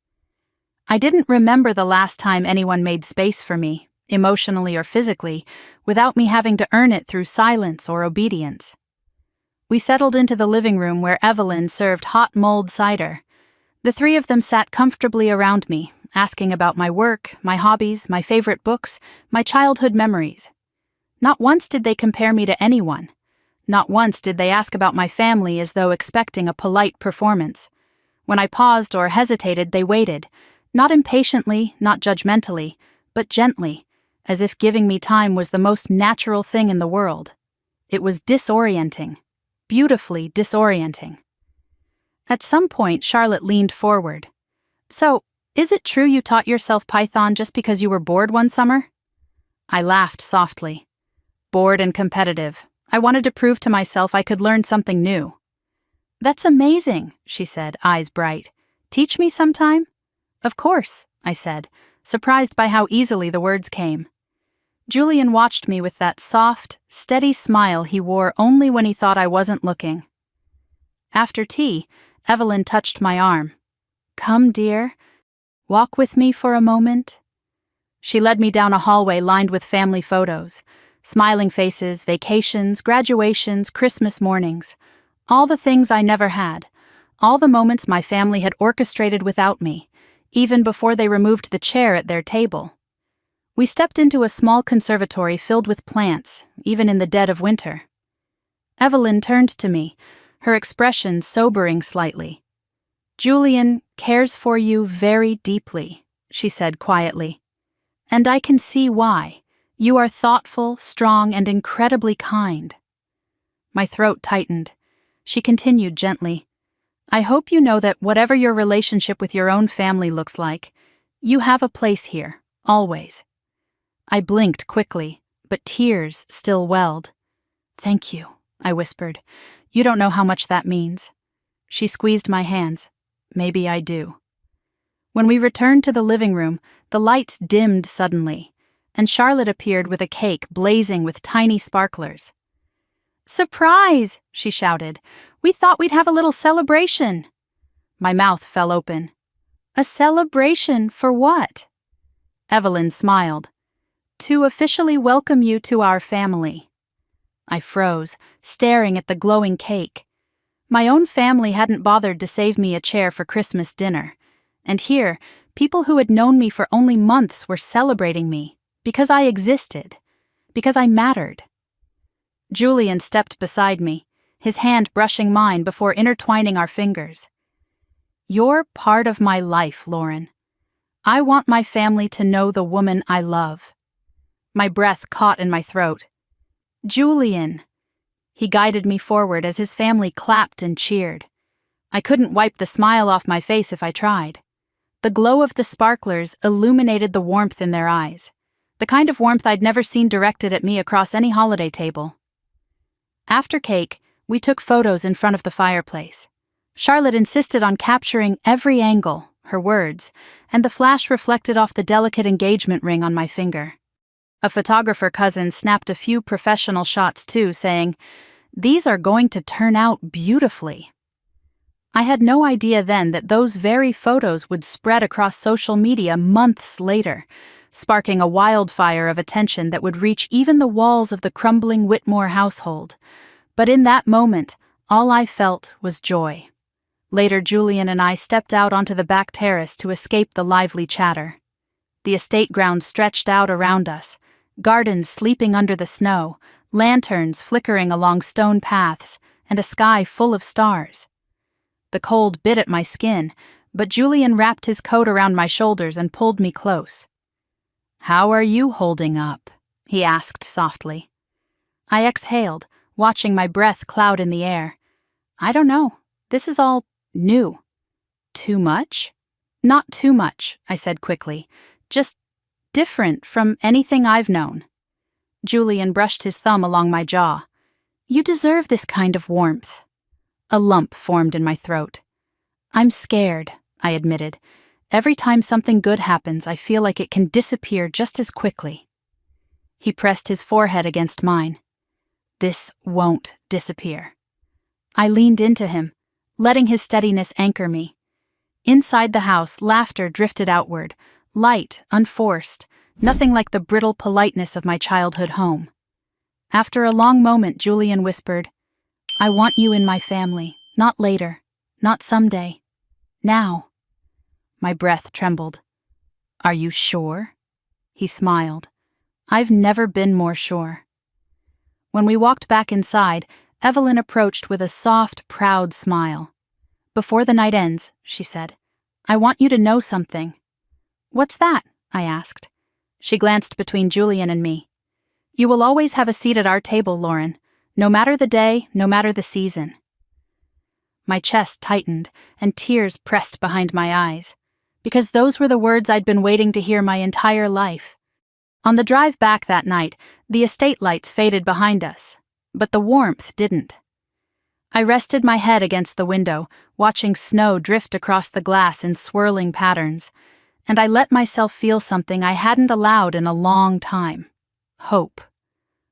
I didn't remember the last time anyone made space for me, emotionally or physically, without me having to earn it through silence or obedience. We settled into the living room where Evelyn served hot mulled cider. The three of them sat comfortably around me, asking about my work, my hobbies, my favorite books, my childhood memories. Not once did they compare me to anyone. Not once did they ask about my family as though expecting a polite performance. When I paused or hesitated, they waited, not impatiently, not judgmentally, but gently, as if giving me time was the most natural thing in the world. It was disorienting, beautifully disorienting. At some point, Charlotte leaned forward. So, is it true you taught yourself Python just because you were bored one summer? I laughed softly. Bored and competitive. I wanted to prove to myself I could learn something new. That's amazing, she said, eyes bright. Teach me sometime? Of course, I said, surprised by how easily the words came. Julian watched me with that soft, steady smile he wore only when he thought I wasn't looking. After tea, Evelyn touched my arm. Come, dear. Walk with me for a moment. She led me down a hallway lined with family photos. Smiling faces, vacations, graduations, Christmas mornings. All the things I never had. All the moments my family had orchestrated without me, even before they removed the chair at their table. We stepped into a small conservatory filled with plants, even in the dead of winter. Evelyn turned to me, her expression sobering slightly. Julian cares for you very deeply, she said quietly. And I can see why. You are thoughtful, strong, and incredibly kind. My throat tightened. She continued gently. I hope you know that whatever your relationship with your own family looks like, you have a place here, always. I blinked quickly, but tears still welled. Thank you, I whispered. You don't know how much that means. She squeezed my hands. Maybe I do. When we returned to the living room, the lights dimmed suddenly, and Charlotte appeared with a cake blazing with tiny sparklers. Surprise! She shouted. We thought we'd have a little celebration. My mouth fell open. A celebration for what? Evelyn smiled. To officially welcome you to our family. I froze, staring at the glowing cake. My own family hadn't bothered to save me a chair for Christmas dinner. And here, people who had known me for only months were celebrating me, because I existed, because I mattered. Julian stepped beside me, his hand brushing mine before intertwining our fingers. You're part of my life, Lauren. I want my family to know the woman I love. My breath caught in my throat. Julian! He guided me forward as his family clapped and cheered. I couldn't wipe the smile off my face if I tried. The glow of the sparklers illuminated the warmth in their eyes, the kind of warmth I'd never seen directed at me across any holiday table. After cake, we took photos in front of the fireplace. Charlotte insisted on capturing every angle, her words, and the flash reflected off the delicate engagement ring on my finger. A photographer cousin snapped a few professional shots too, saying, "These are going to turn out beautifully." I had no idea then that those very photos would spread across social media months later, sparking a wildfire of attention that would reach even the walls of the crumbling Whitmore household. But in that moment, all I felt was joy. Later, Julian and I stepped out onto the back terrace to escape the lively chatter. The estate grounds stretched out around us, gardens sleeping under the snow, lanterns flickering along stone paths, and a sky full of stars. The cold bit at my skin, but Julian wrapped his coat around my shoulders and pulled me close. "How are you holding up?" he asked softly. I exhaled, watching my breath cloud in the air. I don't know. This is all new. Too much? Not too much, I said quickly. Just different from anything I've known. Julian brushed his thumb along my jaw. You deserve this kind of warmth. A lump formed in my throat. I'm scared, I admitted. Every time something good happens, I feel like it can disappear just as quickly. He pressed his forehead against mine. This won't disappear. I leaned into him, letting his steadiness anchor me. Inside the house, laughter drifted outward, light, unforced, nothing like the brittle politeness of my childhood home. After a long moment, Julian whispered, "I want you in my family, not later, not someday. Now." My breath trembled. "Are you sure?" He smiled. "I've never been more sure." When we walked back inside, Evelyn approached with a soft, proud smile. "Before the night ends," she said, "I want you to know something." "What's that?" I asked. She glanced between Julian and me. "You will always have a seat at our table, Lauren, no matter the day, no matter the season." My chest tightened, and tears pressed behind my eyes, because those were the words I'd been waiting to hear my entire life. On the drive back that night, the estate lights faded behind us, but the warmth didn't. I rested my head against the window, watching snow drift across the glass in swirling patterns, and I let myself feel something I hadn't allowed in a long time. Hope.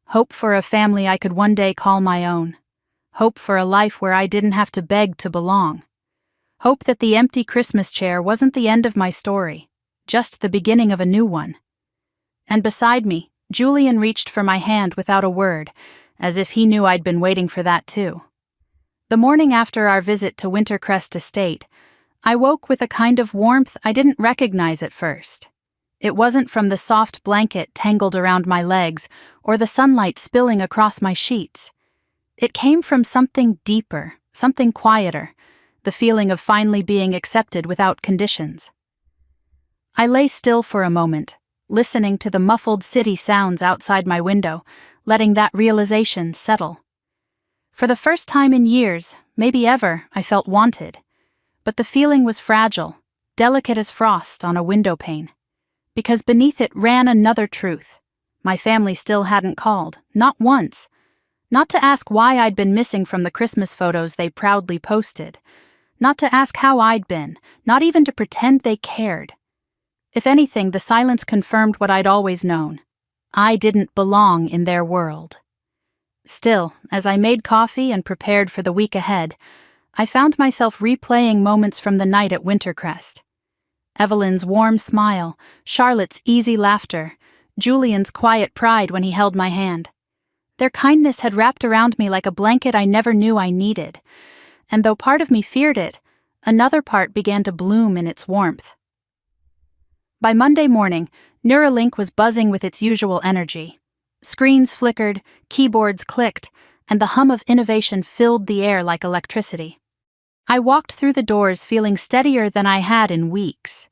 Hope for a family I could one day call my own. Hope for a life where I didn't have to beg to belong. Hope that the empty Christmas chair wasn't the end of my story, just the beginning of a new one. And beside me, Julian reached for my hand without a word, as if he knew I'd been waiting for that too. The morning after our visit to Wintercrest Estate, I woke with a kind of warmth I didn't recognize at first. It wasn't from the soft blanket tangled around my legs or the sunlight spilling across my sheets. It came from something deeper, something quieter, the feeling of finally being accepted without conditions. I lay still for a moment, listening to the muffled city sounds outside my window, letting that realization settle. For the first time in years, maybe ever, I felt wanted. But the feeling was fragile, delicate as frost on a window pane. Because beneath it ran another truth. My family still hadn't called, not once. Not to ask why I'd been missing from the Christmas photos they proudly posted. Not to ask how I'd been, not even to pretend they cared. If anything, the silence confirmed what I'd always known. I didn't belong in their world. Still, as I made coffee and prepared for the week ahead, I found myself replaying moments from the night at Wintercrest. Evelyn's warm smile, Charlotte's easy laughter, Julian's quiet pride when he held my hand. Their kindness had wrapped around me like a blanket I never knew I needed, and though part of me feared it, another part began to bloom in its warmth. By Monday morning, Neuralink was buzzing with its usual energy. Screens flickered, keyboards clicked, and the hum of innovation filled the air like electricity. I walked through the doors feeling steadier than I had in weeks.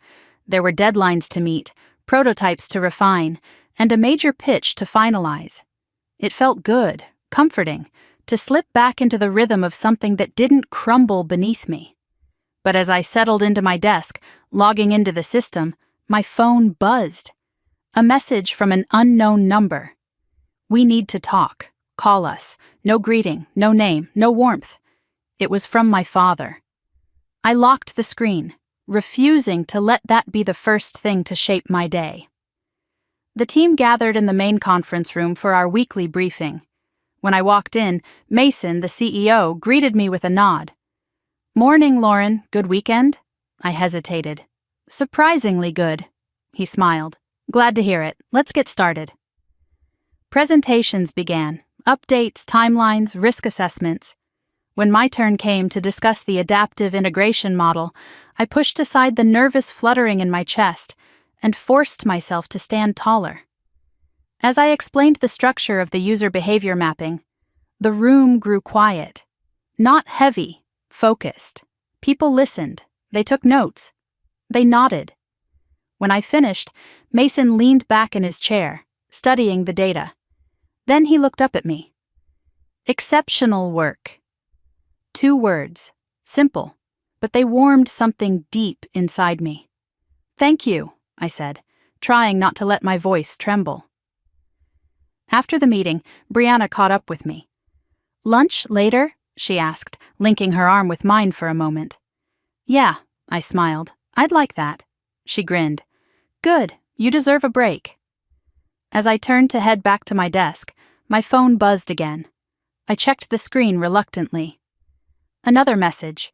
There were deadlines to meet, prototypes to refine, and a major pitch to finalize. It felt good, comforting, to slip back into the rhythm of something that didn't crumble beneath me. But as I settled into my desk, logging into the system, my phone buzzed. A message from an unknown number. "We need to talk. Call us. No greeting, no name, no warmth." It was from my father. I locked the screen, refusing to let that be the first thing to shape my day. The team gathered in the main conference room for our weekly briefing. When I walked in, Mason, the CEO, greeted me with a nod. "Morning, Lauren. Good weekend?" I hesitated. "Surprisingly good." He smiled. "Glad to hear it. Let's get started." Presentations began, updates, timelines, risk assessments. When my turn came to discuss the adaptive integration model, I pushed aside the nervous fluttering in my chest and forced myself to stand taller. As I explained the structure of the user behavior mapping, the room grew quiet. Not heavy, focused. People listened. They took notes. They nodded. When I finished, Mason leaned back in his chair, studying the data. Then he looked up at me. "Exceptional work." 2 words, simple, but they warmed something deep inside me. "Thank you," I said, trying not to let my voice tremble. After the meeting, Brianna caught up with me. "Lunch later?" she asked, linking her arm with mine for a moment. "Yeah," I smiled. "I'd like that." She grinned. "Good, you deserve a break." As I turned to head back to my desk, my phone buzzed again. I checked the screen reluctantly. Another message.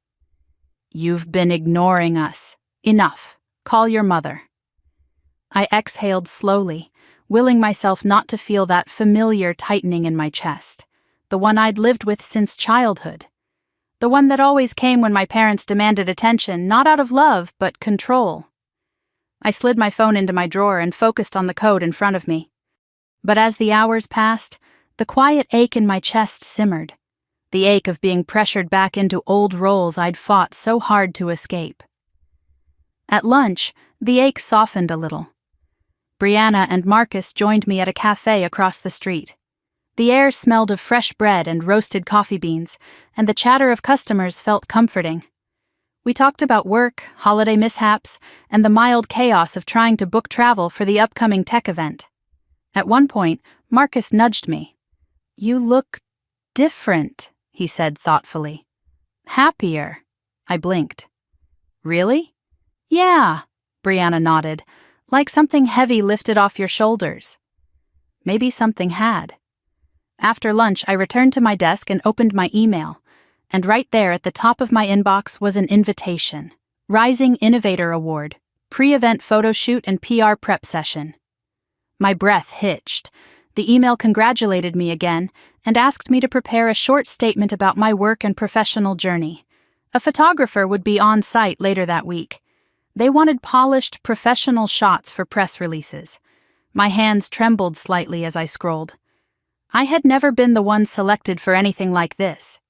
"You've been ignoring us. Enough. Call your mother." I exhaled slowly, willing myself not to feel that familiar tightening in my chest, the one I'd lived with since childhood. The one that always came when my parents demanded attention, not out of love, but control. I slid my phone into my drawer and focused on the code in front of me. But as the hours passed, the quiet ache in my chest simmered, the ache of being pressured back into old roles I'd fought so hard to escape. At lunch, the ache softened a little. Brianna and Marcus joined me at a cafe across the street. The air smelled of fresh bread and roasted coffee beans, and the chatter of customers felt comforting. We talked about work, holiday mishaps, and the mild chaos of trying to book travel for the upcoming tech event. At one point, Marcus nudged me. "You look different," he said thoughtfully. "Happier." I blinked. "Really?" "Yeah," Brianna nodded, like something heavy lifted off your shoulders. Maybe something had. After lunch, I returned to my desk and opened my email, and right there at the top of my inbox was an invitation. Rising Innovator Award, pre-event photo shoot and PR prep session. My breath hitched. The email congratulated me again and asked me to prepare a short statement about my work and professional journey. A photographer would be on site later that week. They wanted polished, professional shots for press releases. My hands trembled slightly as I scrolled. I had never been the one selected for anything like this.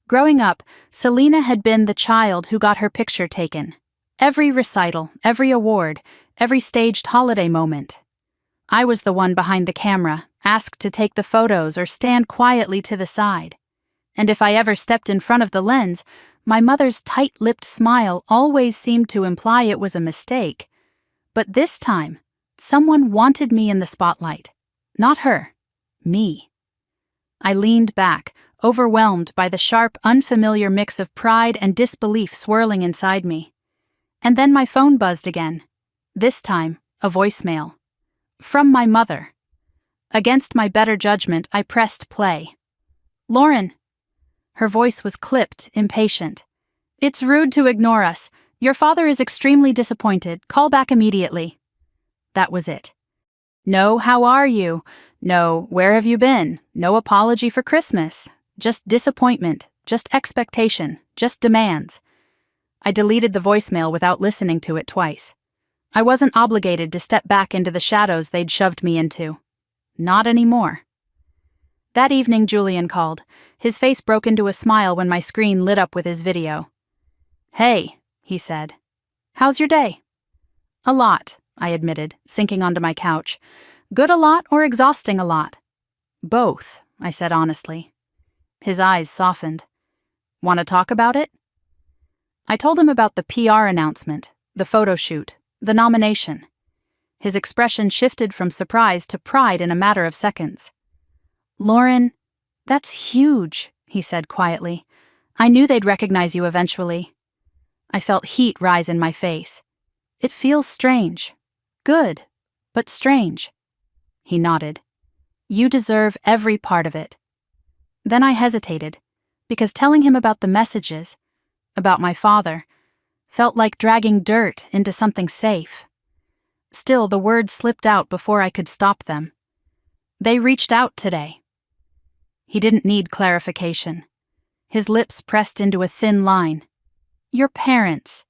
Growing up, Selena had been the child who got her picture taken. Every recital, every award, every staged holiday moment. I was the one behind the camera, asked to take the photos or stand quietly to the side. And if I ever stepped in front of the lens, my mother's tight-lipped smile always seemed to imply it was a mistake. But this time, someone wanted me in the spotlight. Not her. Me. I leaned back, overwhelmed by the sharp, unfamiliar mix of pride and disbelief swirling inside me. And then my phone buzzed again. This time, a voicemail. From my mother. Against my better judgment, I pressed play. "Lauren." Her voice was clipped, impatient. "It's rude to ignore us. Your father is extremely disappointed. Call back immediately." That was it. No, "How are you?" No, "Where have you been?" No apology for Christmas. Just disappointment, just expectation, just demands. I deleted the voicemail without listening to it twice. I wasn't obligated to step back into the shadows they'd shoved me into. Not anymore. That evening Julian called. His face broke into a smile when my screen lit up with his video. "Hey," he said. "How's your day?" "A lot," I admitted, sinking onto my couch. "Good a lot or exhausting a lot?" "Both," I said honestly. His eyes softened. "Want to talk about it?" I told him about the PR announcement, the photo shoot, the nomination. His expression shifted from surprise to pride in a matter of seconds. "Lauren, that's huge," he said quietly. "I knew they'd recognize you eventually." I felt heat rise in my face. "It feels strange. Good, but strange." He nodded. "You deserve every part of it." Then I hesitated, because telling him about the messages, about my father, felt like dragging dirt into something safe. Still, the words slipped out before I could stop them. "They reached out today." He didn't need clarification. His lips pressed into a thin line. "Your parents."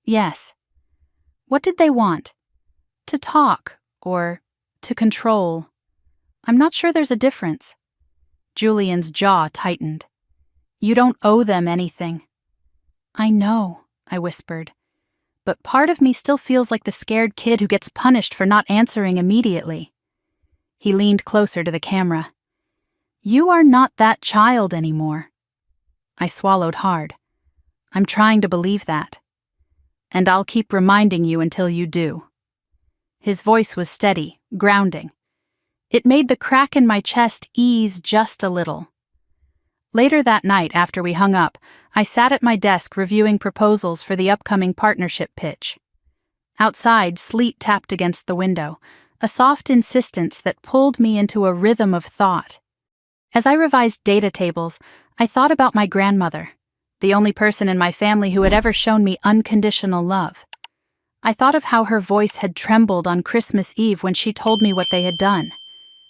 "Yes." "What did they want? To talk, or to control?" "I'm not sure there's a difference." Julian's jaw tightened. "You don't owe them anything." "I know," I whispered. "But part of me still feels like the scared kid who gets punished for not answering immediately." He leaned closer to the camera. "You are not that child anymore." I swallowed hard. "I'm trying to believe that. And I'll keep reminding you until you do." His voice was steady, grounding. It made the crack in my chest ease just a little. Later that night, after we hung up, I sat at my desk reviewing proposals for the upcoming partnership pitch. Outside, sleet tapped against the window, a soft insistence that pulled me into a rhythm of thought. As I revised data tables, I thought about my grandmother, the only person in my family who had ever shown me unconditional love. I thought of how her voice had trembled on Christmas Eve when she told me what they had done,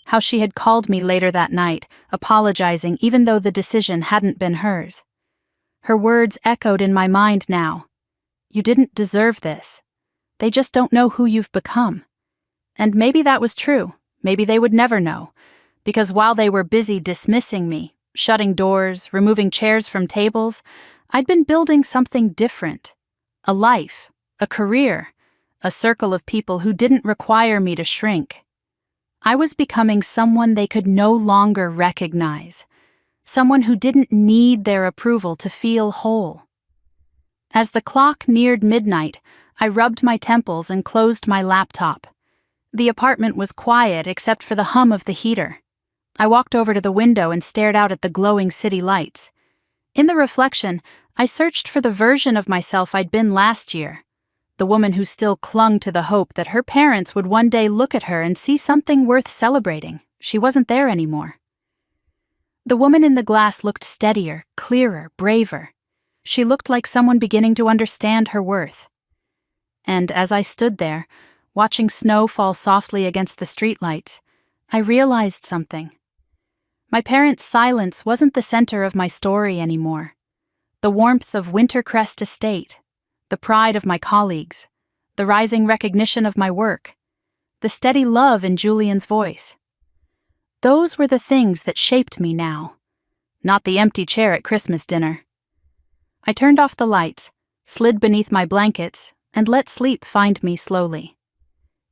how she had called me later that night, apologizing even though the decision hadn't been hers. Her words echoed in my mind now. You didn't deserve this. They just don't know who you've become. And maybe that was true. Maybe they would never know. Because while they were busy dismissing me, shutting doors, removing chairs from tables, I'd been building something different. A life, a career, a circle of people who didn't require me to shrink. I was becoming someone they could no longer recognize, someone who didn't need their approval to feel whole. As the clock neared midnight, I rubbed my temples and closed my laptop. The apartment was quiet except for the hum of the heater. I walked over to the window and stared out at the glowing city lights. In the reflection, I searched for the version of myself I'd been last year, the woman who still clung to the hope that her parents would one day look at her and see something worth celebrating. She wasn't there anymore. The woman in the glass looked steadier, clearer, braver. She looked like someone beginning to understand her worth. And as I stood there, watching snow fall softly against the streetlights, I realized something. My parents' silence wasn't the center of my story anymore. The warmth of Wintercrest Estate, the pride of my colleagues, the rising recognition of my work, the steady love in Julian's voice. Those were the things that shaped me now, not the empty chair at Christmas dinner. I turned off the lights, slid beneath my blankets, and let sleep find me slowly.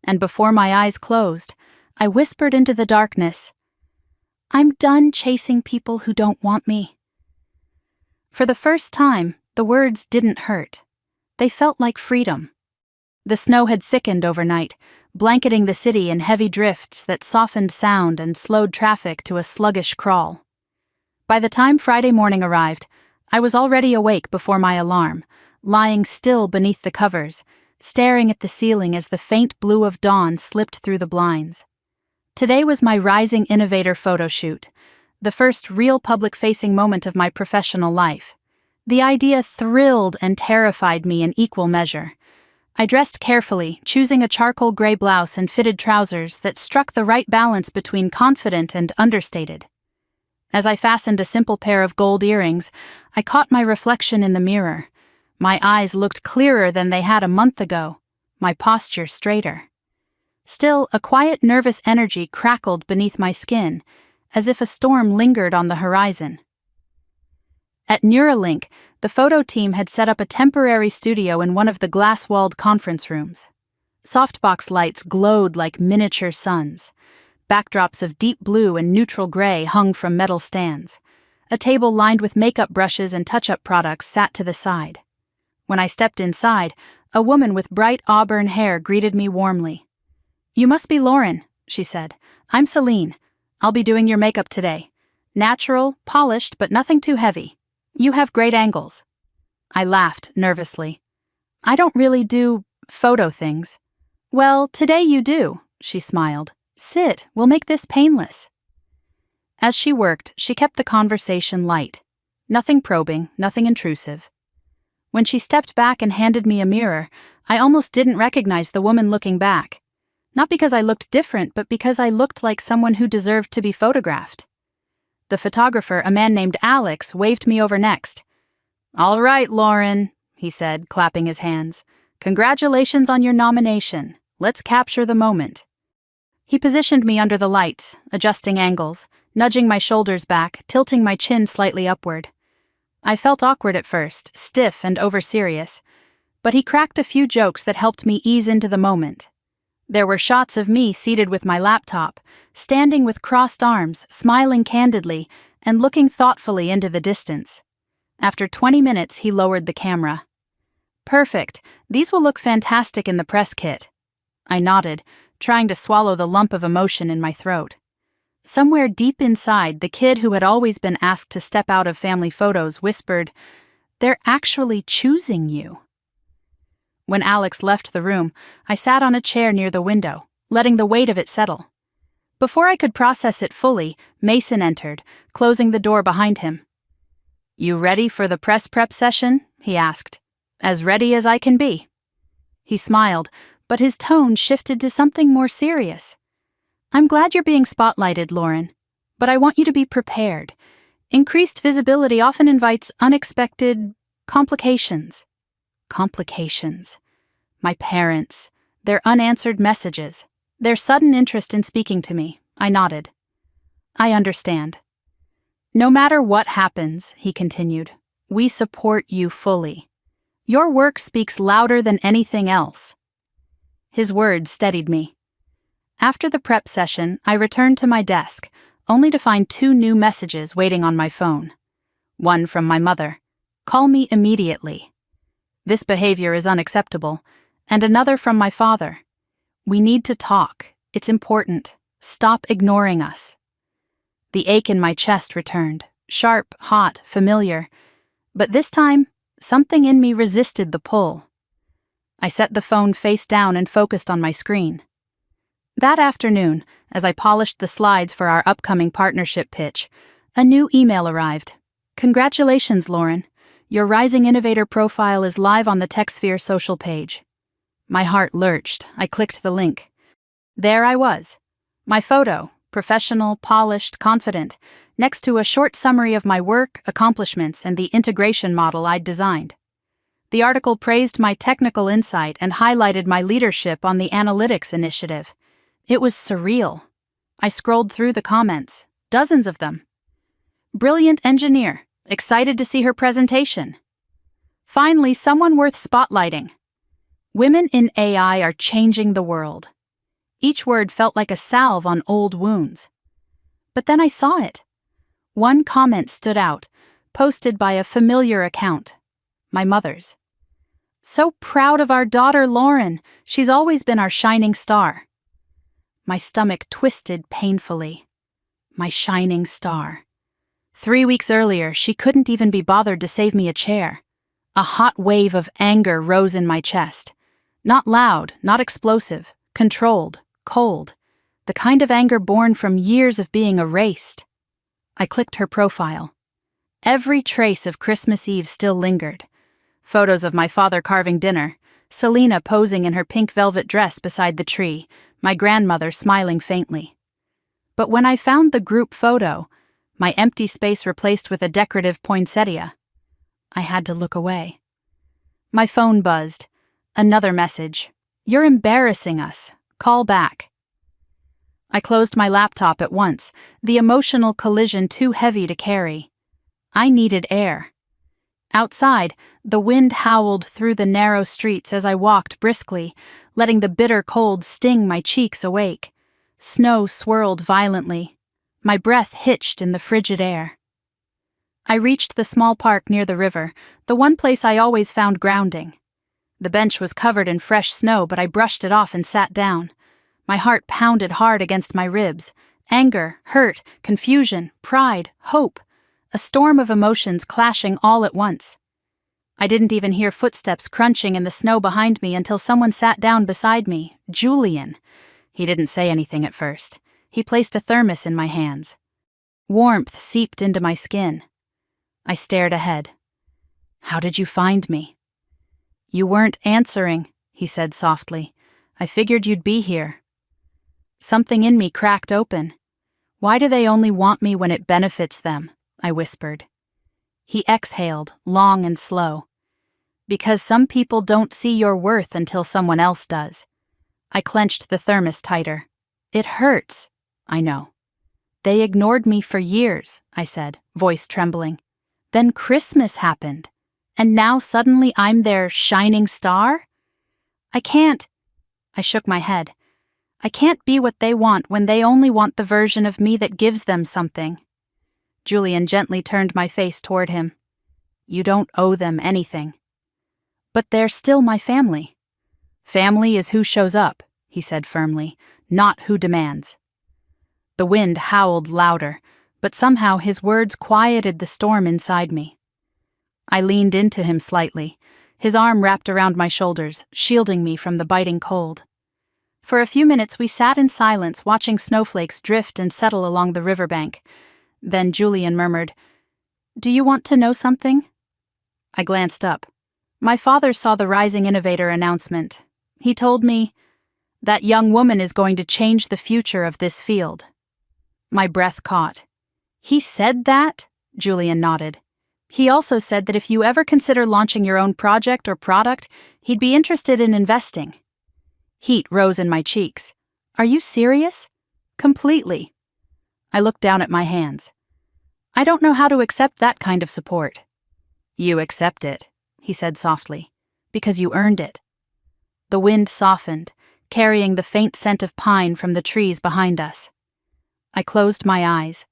And before my eyes closed, I whispered into the darkness, I'm done chasing people who don't want me. For the first time, the words didn't hurt. They felt like freedom. The snow had thickened overnight, blanketing the city in heavy drifts that softened sound and slowed traffic to a sluggish crawl. By the time Friday morning arrived, I was already awake before my alarm, lying still beneath the covers, staring at the ceiling as the faint blue of dawn slipped through the blinds. Today was my Rising Innovator photo shoot, the first real public-facing moment of my professional life. The idea thrilled and terrified me in equal measure. I dressed carefully, choosing a charcoal gray blouse and fitted trousers that struck the right balance between confident and understated. As I fastened a simple pair of gold earrings, I caught my reflection in the mirror. My eyes looked clearer than they had a month ago, my posture straighter. Still, a quiet, nervous energy crackled beneath my skin, as if a storm lingered on the horizon. At Neuralink, the photo team had set up a temporary studio in one of the glass-walled conference rooms. Softbox lights glowed like miniature suns. Backdrops of deep blue and neutral gray hung from metal stands. A table lined with makeup brushes and touch-up products sat to the side. When I stepped inside, a woman with bright auburn hair greeted me warmly. You must be Lauren, she said. I'm Celine. I'll be doing your makeup today. Natural, polished, but nothing too heavy. You have great angles. I laughed nervously. I don't really do photo things. Well, today you do, she smiled. Sit, we'll make this painless. As she worked, she kept the conversation light. Nothing probing, nothing intrusive. When she stepped back and handed me a mirror, I almost didn't recognize the woman looking back. Not because I looked different, but because I looked like someone who deserved to be photographed. The photographer, a man named Alex, waved me over next. All right, Lauren, he said, clapping his hands. Congratulations on your nomination. Let's capture the moment. He positioned me under the lights, adjusting angles, nudging my shoulders back, tilting my chin slightly upward. I felt awkward at first, stiff and over-serious, but he cracked a few jokes that helped me ease into the moment. There were shots of me seated with my laptop, standing with crossed arms, smiling candidly, and looking thoughtfully into the distance. After 20 minutes, he lowered the camera. Perfect. These will look fantastic in the press kit. I nodded, trying to swallow the lump of emotion in my throat. Somewhere deep inside, the kid who had always been asked to step out of family photos whispered, "They're actually choosing you." When Alex left the room, I sat on a chair near the window, letting the weight of it settle. Before I could process it fully, Mason entered, closing the door behind him. "You ready for the press prep session?" he asked. "As ready as I can be." He smiled, but his tone shifted to something more serious. "I'm glad you're being spotlighted, Lauren, but I want you to be prepared. Increased visibility often invites unexpected complications." Complications. My parents, their unanswered messages, their sudden interest in speaking to me. I nodded. "I understand." "No matter what happens," he continued, "we support you fully. Your work speaks louder than anything else." His words steadied me. After the prep session, I returned to my desk, only to find 2 new messages waiting on my phone. One from my mother. "Call me immediately. This behavior is unacceptable." And another from my father. "We need to talk. It's important. Stop ignoring us." The ache in my chest returned, sharp, hot, familiar. But this time, something in me resisted the pull. I set the phone face down and focused on my screen. That afternoon, as I polished the slides for our upcoming partnership pitch, a new email arrived. "Congratulations, Lauren. Your Rising Innovator profile is live on the TechSphere social page." My heart lurched. I clicked the link. There I was. My photo, professional, polished, confident, next to a short summary of my work, accomplishments, and the integration model I'd designed. The article praised my technical insight and highlighted my leadership on the analytics initiative. It was surreal. I scrolled through the comments, dozens of them. "Brilliant engineer, excited to see her presentation." "Finally, someone worth spotlighting." "Women in AI are changing the world." Each word felt like a salve on old wounds. But then I saw it. One comment stood out, posted by a familiar account, my mother's. "So proud of our daughter Lauren. She's always been our shining star." My stomach twisted painfully. My shining star. 3 weeks earlier, she couldn't even be bothered to save me a chair. A hot wave of anger rose in my chest. Not loud, not explosive, controlled, cold. The kind of anger born from years of being erased. I clicked her profile. Every trace of Christmas Eve still lingered. Photos of my father carving dinner, Selena posing in her pink velvet dress beside the tree, my grandmother smiling faintly. But when I found the group photo, my empty space replaced with a decorative poinsettia, I had to look away. My phone buzzed. Another message. "You're embarrassing us. Call back." I closed my laptop at once, the emotional collision too heavy to carry. I needed air. Outside, the wind howled through the narrow streets as I walked briskly, letting the bitter cold sting my cheeks awake. Snow swirled violently. My breath hitched in the frigid air. I reached the small park near the river, the one place I always found grounding. The bench was covered in fresh snow, but I brushed it off and sat down. My heart pounded hard against my ribs. Anger, hurt, confusion, pride, hope. A storm of emotions clashing all at once. I didn't even hear footsteps crunching in the snow behind me until someone sat down beside me, Julian. He didn't say anything at first. He placed a thermos in my hands. Warmth seeped into my skin. I stared ahead. "How did you find me?" "You weren't answering," he said softly. "I figured you'd be here." Something in me cracked open. "Why do they only want me when it benefits them?" I whispered. He exhaled, long and slow. "Because some people don't see your worth until someone else does." I clenched the thermos tighter. "It hurts." "I know." "They ignored me for years," I said, voice trembling. "Then Christmas happened. And now suddenly I'm their shining star? I can't." I shook my head. "I can't be what they want when they only want the version of me that gives them something." Julian gently turned my face toward him. "You don't owe them anything." "But they're still my family." "Family is who shows up," he said firmly, "not who demands." The wind howled louder, but somehow his words quieted the storm inside me. I leaned into him slightly, his arm wrapped around my shoulders, shielding me from the biting cold. For a few minutes we sat in silence, watching snowflakes drift and settle along the riverbank. Then Julian murmured, "Do you want to know something?" I glanced up. My father saw the Rising Innovator announcement. He told me, "That young woman is going to change the future of this field." My breath caught. "He said that?" Julian nodded. "He also said that if you ever consider launching your own project or product, he'd be interested in investing." Heat rose in my cheeks. "Are you serious?" "Completely." I looked down at my hands. "I don't know how to accept that kind of support." "You accept it," he said softly, "because you earned it." The wind softened, carrying the faint scent of pine from the trees behind us. I closed my eyes.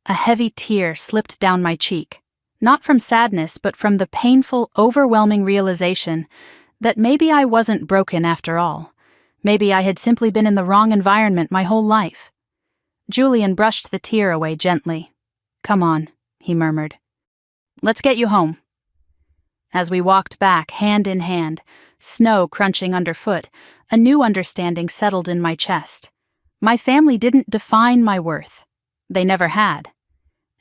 A heavy tear slipped down my cheek, not from sadness but from the painful, overwhelming realization that maybe I wasn't broken after all. Maybe I had simply been in the wrong environment my whole life. Julian brushed the tear away gently. "Come on," he murmured. "Let's get you home." As we walked back, hand in hand, snow crunching underfoot, a new understanding settled in my chest. My family didn't define my worth. They never had.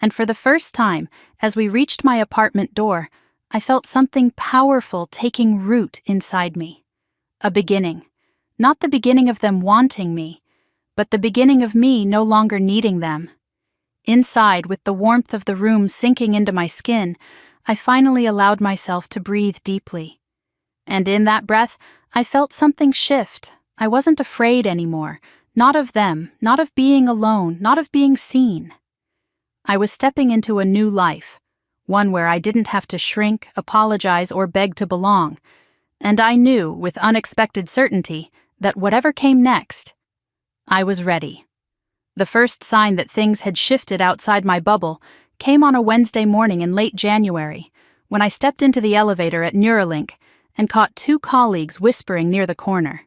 And for the first time, as we reached my apartment door, I felt something powerful taking root inside me. A beginning. Not the beginning of them wanting me, but the beginning of me no longer needing them. Inside, with the warmth of the room sinking into my skin, I finally allowed myself to breathe deeply. And in that breath, I felt something shift. I wasn't afraid anymore. Not of them, not of being alone, not of being seen. I was stepping into a new life, one where I didn't have to shrink, apologize, or beg to belong. And I knew, with unexpected certainty, that whatever came next, I was ready. The first sign that things had shifted outside my bubble came on a Wednesday morning in late January, when I stepped into the elevator at Neuralink and caught two colleagues whispering near the corner.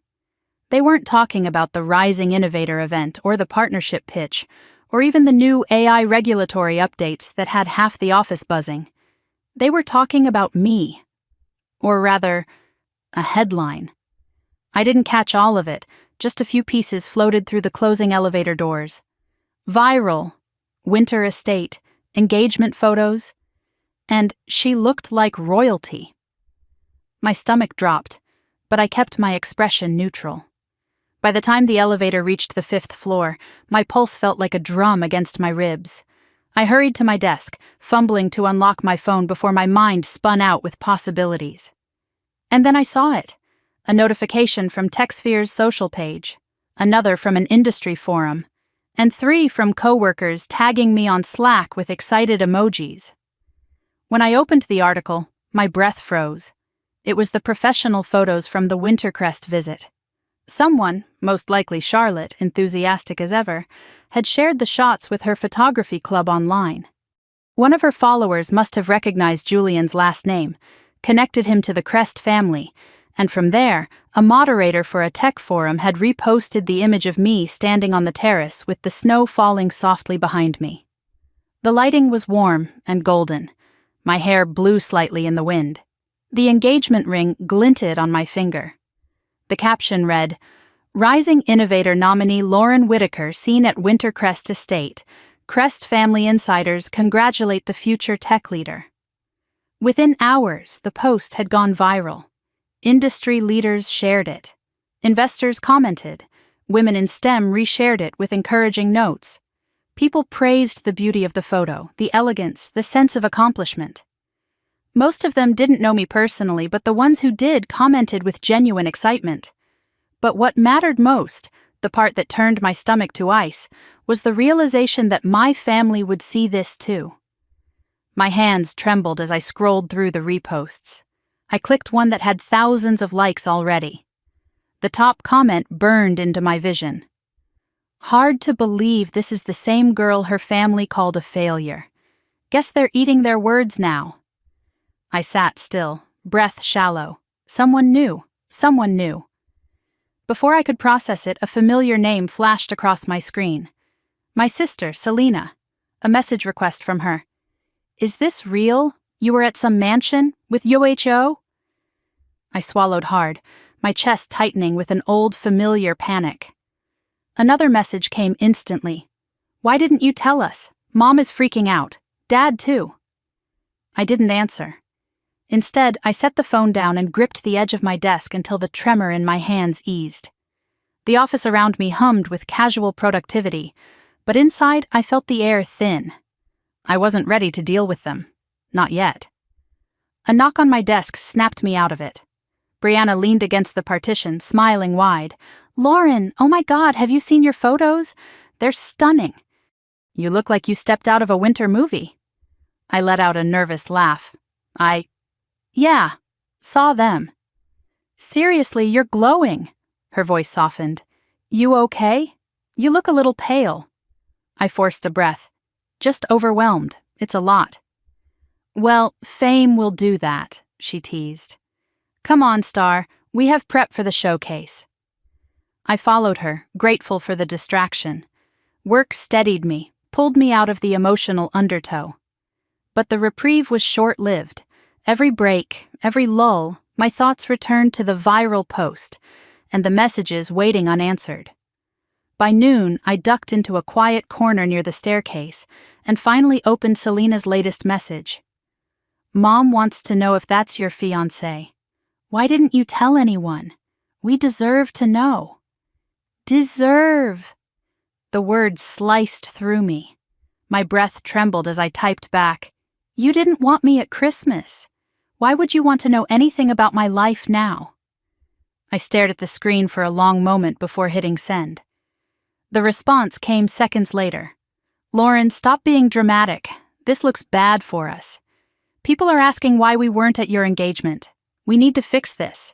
They weren't talking about the Rising Innovator event or the partnership pitch, or even the new AI regulatory updates that had half the office buzzing. They were talking about me. Or rather, a headline. I didn't catch all of it, just a few pieces floated through the closing elevator doors. Viral, winter estate, engagement photos, and she looked like royalty. My stomach dropped, but I kept my expression neutral. By the time the elevator reached the 5th floor, my pulse felt like a drum against my ribs. I hurried to my desk, fumbling to unlock my phone before my mind spun out with possibilities. And then I saw it. A notification from TechSphere's social page, another from an industry forum, and 3 from coworkers tagging me on Slack with excited emojis. When I opened the article, my breath froze. It was the professional photos from the Wintercrest visit. Someone, most likely Charlotte, enthusiastic as ever, had shared the shots with her photography club online. One of her followers must have recognized Julian's last name, connected him to the Crest family, and from there, a moderator for a tech forum had reposted the image of me standing on the terrace with the snow falling softly behind me. The lighting was warm and golden. My hair blew slightly in the wind. The engagement ring glinted on my finger. The caption read, "Rising Innovator nominee Lauren Whitaker seen at Wintercrest Estate. Crest family insiders congratulate the future tech leader." Within hours, the post had gone viral. Industry leaders shared it. Investors commented. Women in STEM reshared it with encouraging notes. People praised the beauty of the photo, the elegance, the sense of accomplishment. Most of them didn't know me personally, but the ones who did commented with genuine excitement. But what mattered most, the part that turned my stomach to ice, was the realization that my family would see this too. My hands trembled as I scrolled through the reposts. I clicked one that had thousands of likes already. The top comment burned into my vision. "Hard to believe this is the same girl her family called a failure. Guess they're eating their words now." I sat still, breath shallow. Someone new. Someone new. Before I could process it, a familiar name flashed across my screen. My sister, Selena. A message request from her. "Is this real? You were at some mansion? With UHO?" I swallowed hard. my chest tightening with an old familiar panic. Another message came instantly. "Why didn't you tell us? Mom is freaking out. Dad too." I didn't answer. Instead, I set the phone down and gripped the edge of my desk until the tremor in my hands eased. The office around me hummed with casual productivity, but inside I felt the air thin. I wasn't ready to deal with them. Not yet. A knock on my desk snapped me out of it. Brianna leaned against the partition, smiling wide. "Lauren, oh my God, have you seen your photos? They're stunning. You look like you stepped out of a winter movie." I let out a nervous laugh. Yeah, saw them." "Seriously, you're glowing." Her voice softened. "You okay? You look a little pale." I forced a breath. "Just overwhelmed. It's a lot." "Well, fame will do that," she teased. "Come on, Star, we have prep for the showcase." I followed her, grateful for the distraction. Work steadied me, pulled me out of the emotional undertow. But the reprieve was short-lived. Every break, every lull, my thoughts returned to the viral post and the messages waiting unanswered. By noon, I ducked into a quiet corner near the staircase and finally opened Selena's latest message. "Mom wants to know if that's your fiancé. Why didn't you tell anyone? We deserve to know." Deserve! The words sliced through me. My breath trembled as I typed back, "You didn't want me at Christmas. Why would you want to know anything about my life now?" I stared at the screen for a long moment before hitting send. The response came seconds later. "Lauren, stop being dramatic. This looks bad for us. People are asking why we weren't at your engagement. We need to fix this.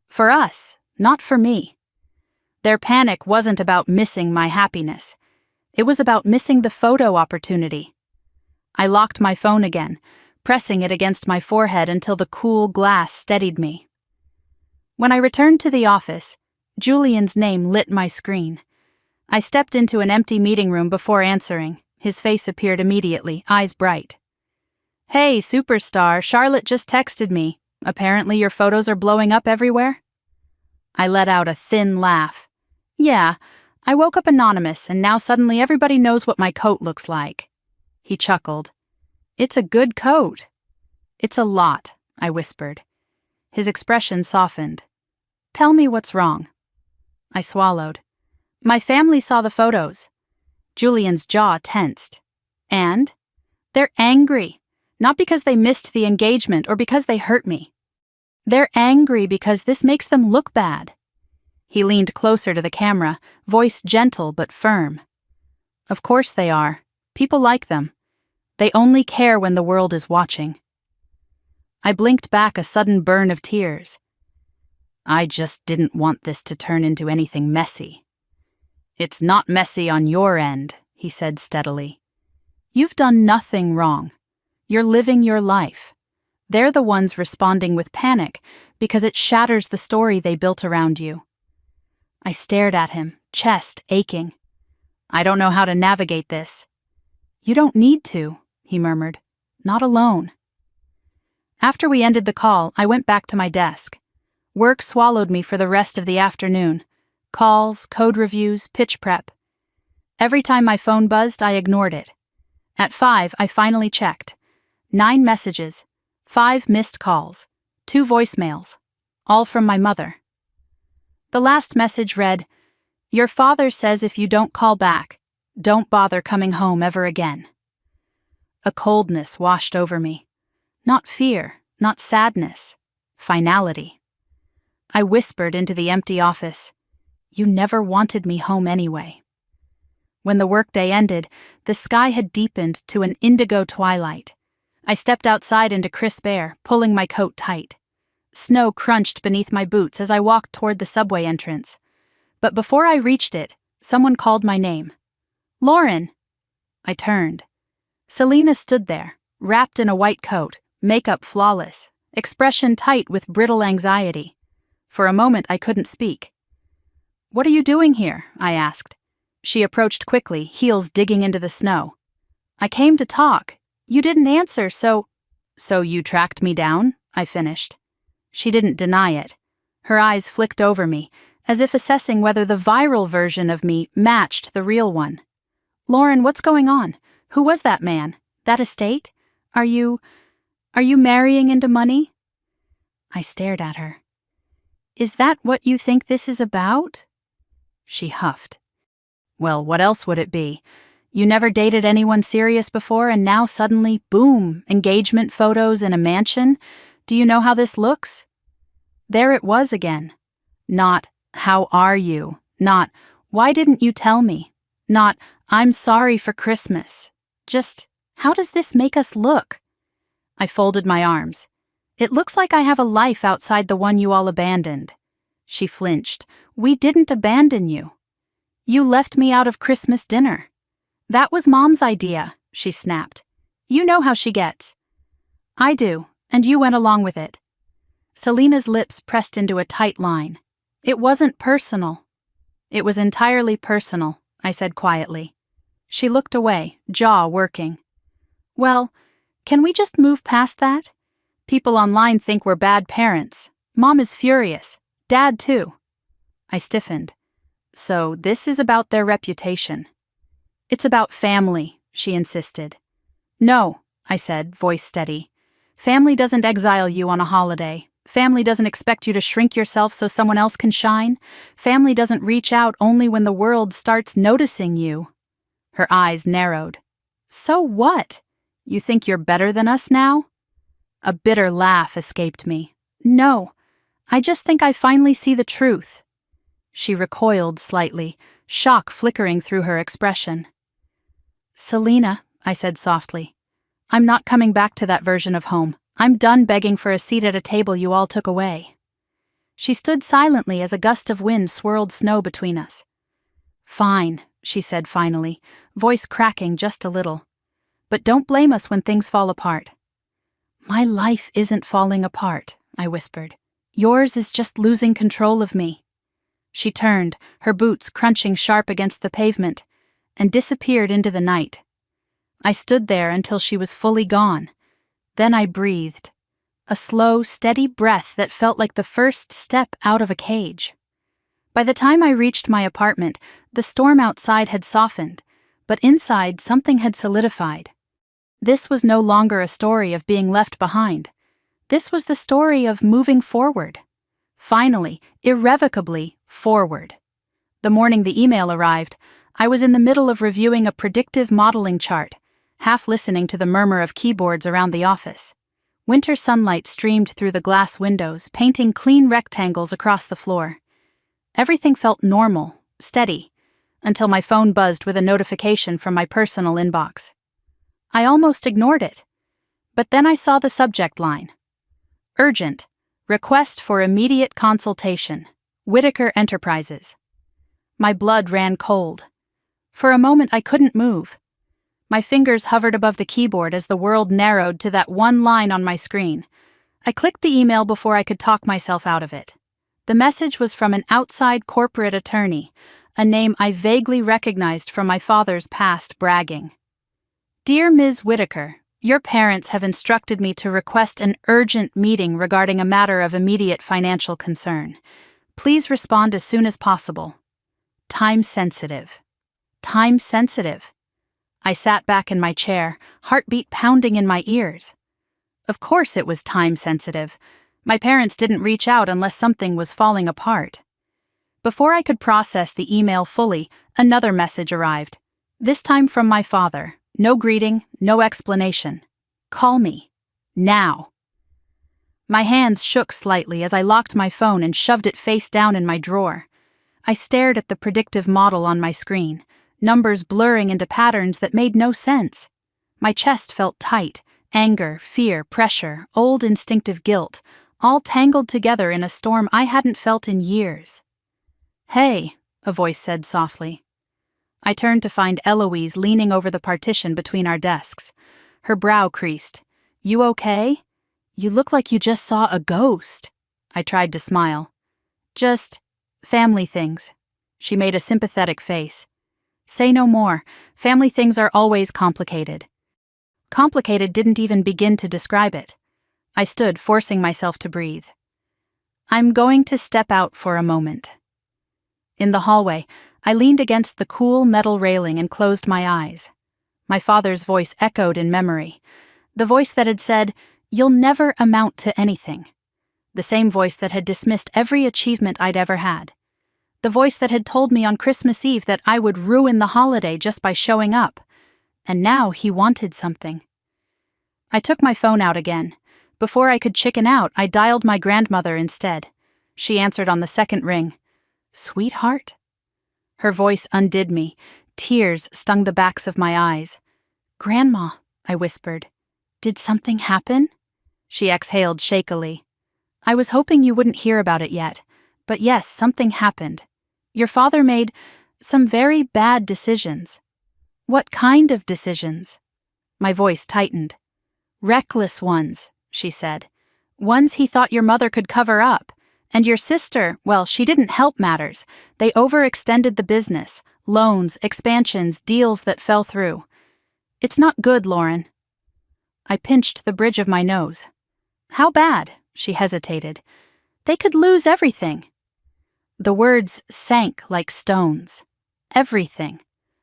For us, not for me." Their panic wasn't about missing my happiness. It was about missing the photo opportunity. I locked my phone again, pressing it against my forehead until the cool glass steadied me. When I returned to the office, Julian's name lit my screen. I stepped into an empty meeting room before answering. His face appeared immediately, eyes bright. "Hey, superstar, Charlotte just texted me. Apparently your photos are blowing up everywhere?" I let out a thin laugh. "Yeah, I woke up anonymous and now suddenly everybody knows what my coat looks like." He chuckled. "It's a good coat." "It's a lot," I whispered. His expression softened. "Tell me what's wrong." I swallowed. "My family saw the photos." Julian's jaw tensed. "And? They're angry. Not because they missed the engagement or because they hurt me. They're angry because this makes them look bad." He leaned closer to the camera, voice gentle but firm. "Of course they are. People like them. They only care when the world is watching." I blinked back a sudden burn of tears. "I just didn't want this to turn into anything messy." "It's not messy on your end," he said steadily. "You've done nothing wrong. You're living your life. They're the ones responding with panic because it shatters the story they built around you." I stared at him, chest aching. "I don't know how to navigate this." "You don't need to," he murmured. "Not alone." After we ended the call, I went back to my desk. Work swallowed me for the rest of the afternoon. Calls, code reviews, pitch prep. Every time my phone buzzed, I ignored it. At 5, I finally checked. 9 messages, 5 missed calls, 2 voicemails, all from my mother. The last message read, "Your father says if you don't call back, don't bother coming home ever again." A coldness washed over me. Not fear, not sadness, finality. I whispered into the empty office, "You never wanted me home anyway." When the workday ended, the sky had deepened to an indigo twilight. I stepped outside into crisp air, pulling my coat tight. Snow crunched beneath my boots as I walked toward the subway entrance. But before I reached it, someone called my name. "Lauren!" I turned. Selena stood there, wrapped in a white coat, makeup flawless, expression tight with brittle anxiety. For a moment I couldn't speak. "What are you doing here?" I asked. She approached quickly, heels digging into the snow. "I came to talk. You didn't answer, so..." "So you tracked me down?" I finished. She didn't deny it. Her eyes flicked over me, as if assessing whether the viral version of me matched the real one. "Lauren, what's going on? Who was that man? That estate? Are you marrying into money?" I stared at her. "Is that what you think this is about?" She huffed. "Well, what else would it be? You never dated anyone serious before, and now suddenly, boom, engagement photos in a mansion? Do you know how this looks?" There it was again. Not, "How are you?" Not, "Why didn't you tell me?" Not, "I'm sorry for Christmas." Just, "How does this make us look?" I folded my arms. "It looks like I have a life outside the one you all abandoned." She flinched. "We didn't abandon you. You left me out of Christmas dinner." "That was Mom's idea," she snapped. "You know how she gets." "I do, and you went along with it." Selena's lips pressed into a tight line. "It wasn't personal." "It was entirely personal," I said quietly. She looked away, jaw working. "Well, can we just move past that? People online think we're bad parents. Mom is furious. Dad, too." I stiffened. "So this is about their reputation." "It's about family," she insisted. "No," I said, voice steady. "Family doesn't exile you on a holiday. Family doesn't expect you to shrink yourself so someone else can shine. Family doesn't reach out only when the world starts noticing you." Her eyes narrowed. "So what? You think you're better than us now?" A bitter laugh escaped me. "No, I just think I finally see the truth." She recoiled slightly, shock flickering through her expression. "Selena," I said softly, "I'm not coming back to that version of home. I'm done begging for a seat at a table you all took away." She stood silently as a gust of wind swirled snow between us. "Fine," she said finally, voice cracking just a little. "But don't blame us when things fall apart." "My life isn't falling apart," I whispered. "Yours is just losing control of me." She turned, her boots crunching sharp against the pavement, and disappeared into the night. I stood there until she was fully gone. Then I breathed. A slow, steady breath that felt like the first step out of a cage. By the time I reached my apartment, the storm outside had softened, but inside something had solidified. This was no longer a story of being left behind. This was the story of moving forward. Finally, irrevocably, forward. The morning the email arrived, I was in the middle of reviewing a predictive modeling chart, half listening to the murmur of keyboards around the office. Winter sunlight streamed through the glass windows, painting clean rectangles across the floor. Everything felt normal, steady, until my phone buzzed with a notification from my personal inbox. I almost ignored it, but then I saw the subject line. Urgent. Request for immediate consultation. Whitaker Enterprises. My blood ran cold. For a moment I couldn't move. My fingers hovered above the keyboard as the world narrowed to that one line on my screen. I clicked the email before I could talk myself out of it. The message was from an outside corporate attorney, a name I vaguely recognized from my father's past bragging. "Dear Ms. Whitaker, your parents have instructed me to request an urgent meeting regarding a matter of immediate financial concern. Please respond as soon as possible. Time sensitive." Time sensitive. I sat back in my chair, heartbeat pounding in my ears. Of course it was time sensitive. My parents didn't reach out unless something was falling apart. Before I could process the email fully, another message arrived. This time from my father. No greeting, no explanation. "Call me. Now." My hands shook slightly as I locked my phone and shoved it face down in my drawer. I stared at the predictive model on my screen, numbers blurring into patterns that made no sense. My chest felt tight, anger, fear, pressure, old instinctive guilt, all tangled together in a storm I hadn't felt in years. "Hey," a voice said softly. I turned to find Eloise leaning over the partition between our desks. Her brow creased. "You okay? You look like you just saw a ghost." I tried to smile. "Just family things." She made a sympathetic face. "Say no more. Family things are always complicated." Complicated didn't even begin to describe it. I stood, forcing myself to breathe. I'm going to step out for a moment. In the hallway, I leaned against the cool metal railing and closed my eyes. My father's voice echoed in memory. The voice that had said, "You'll never amount to anything." The same voice that had dismissed every achievement I'd ever had. The voice that had told me on Christmas Eve that I would ruin the holiday just by showing up. And now he wanted something. I took my phone out again. Before I could chicken out, I dialed my grandmother instead. She answered on the second ring. "Sweetheart?" Her voice undid me. Tears stung the backs of my eyes. "Grandma," I whispered. "Did something happen?" She exhaled shakily. "I was hoping you wouldn't hear about it yet, but yes, something happened. Your father made some very bad decisions." "What kind of decisions?" My voice tightened. "Reckless ones," she said. "Ones he thought your mother could cover up. And your sister, well, she didn't help matters. They overextended the business. Loans, expansions, deals that fell through. It's not good, Lauren." I pinched the bridge of my nose. "How bad?" She hesitated. "They could lose everything." The words sank like stones. Everything.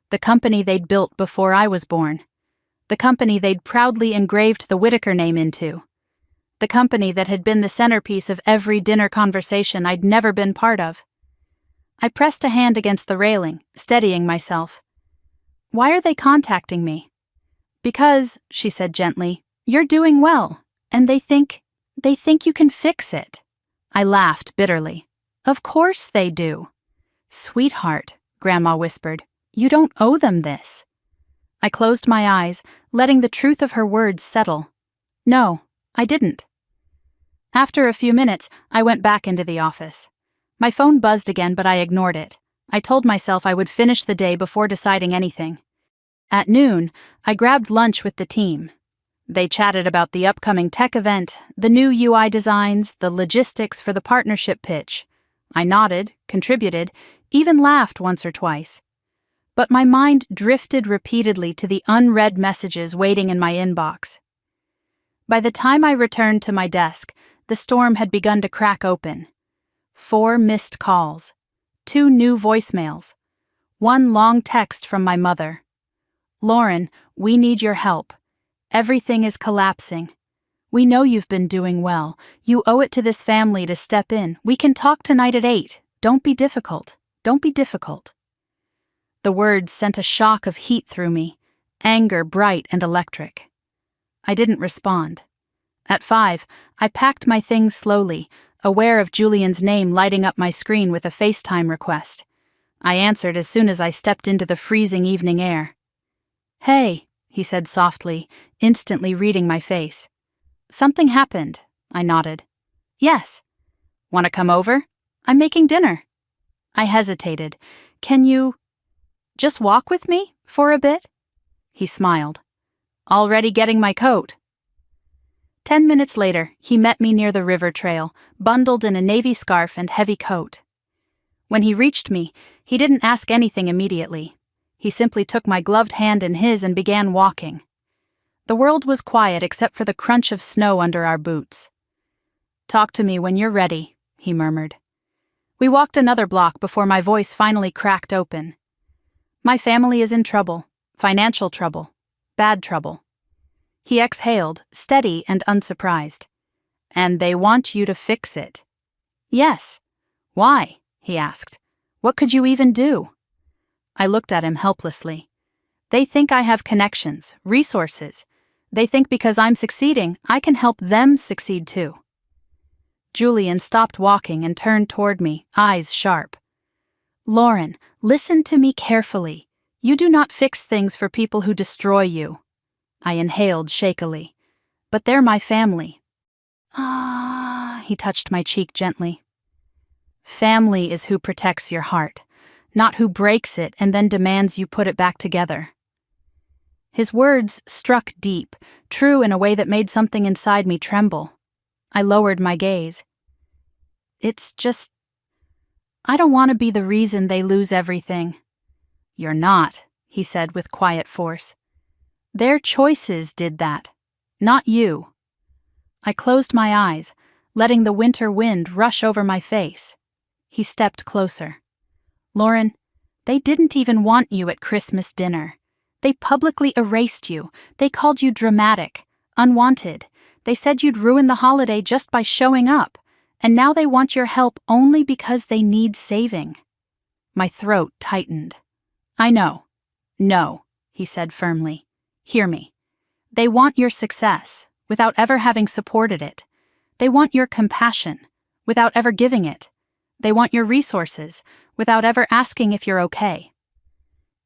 The company they'd built before I was born. The company they'd proudly engraved the Whitaker name into. The company that had been the centerpiece of every dinner conversation I'd never been part of. I pressed a hand against the railing, steadying myself. "Why are they contacting me?" "Because," she said gently, "you're doing well, and they think you can fix it." I laughed bitterly. "Of course they do." "Sweetheart," Grandma whispered, "you don't owe them this." I closed my eyes, letting the truth of her words settle. No, I didn't. After a few minutes, I went back into the office. My phone buzzed again, but I ignored it. I told myself I would finish the day before deciding anything. At noon, I grabbed lunch with the team. They chatted about the upcoming tech event, the new UI designs, the logistics for the partnership pitch. I nodded, contributed, even laughed once or twice. But my mind drifted repeatedly to the unread messages waiting in my inbox. By the time I returned to my desk, the storm had begun to crack open. 4 missed calls, 2 new voicemails, 1 long text from my mother. "Lauren, we need your help. Everything is collapsing. We know you've been doing well. You owe it to this family to step in. We can talk tonight at 8. Don't be difficult. Don't be difficult." The words sent a shock of heat through me, anger bright and electric. I didn't respond. At 5, I packed my things slowly, aware of Julian's name lighting up my screen with a FaceTime request. I answered as soon as I stepped into the freezing evening air. "Hey," he said softly, instantly reading my face. "Something happened," I nodded. "Yes." "Want to come over? I'm making dinner." I hesitated. "Can you just walk with me for a bit?" He smiled. "Already getting my coat." 10 minutes later, he met me near the river trail, bundled in a navy scarf and heavy coat. When he reached me, he didn't ask anything immediately. He simply took my gloved hand in his and began walking. The world was quiet except for the crunch of snow under our boots. "Talk to me when you're ready," he murmured. We walked another block before my voice finally cracked open. "My family is in trouble, financial trouble, bad trouble." He exhaled, steady and unsurprised. "And they want you to fix it." "Yes." "Why?" he asked. "What could you even do?" I looked at him helplessly. "They think I have connections, resources. They think because I'm succeeding, I can help them succeed too." Julian stopped walking and turned toward me, eyes sharp. "Lauren, listen to me carefully. You do not fix things for people who destroy you." I inhaled shakily. "But they're my family." "Ah," he touched my cheek gently. "Family is who protects your heart, not who breaks it and then demands you put it back together." His words struck deep, true in a way that made something inside me tremble. I lowered my gaze. "It's just, I don't want to be the reason they lose everything." "You're not," he said with quiet force. "Their choices did that, not you." I closed my eyes, letting the winter wind rush over my face. He stepped closer. "Lauren, they didn't even want you at Christmas dinner. They publicly erased you. They called you dramatic, unwanted. They said you'd ruin the holiday just by showing up. And now they want your help only because they need saving." My throat tightened. "I know. No," he said firmly. "Hear me. They want your success, without ever having supported it. They want your compassion, without ever giving it. They want your resources, without ever asking if you're okay."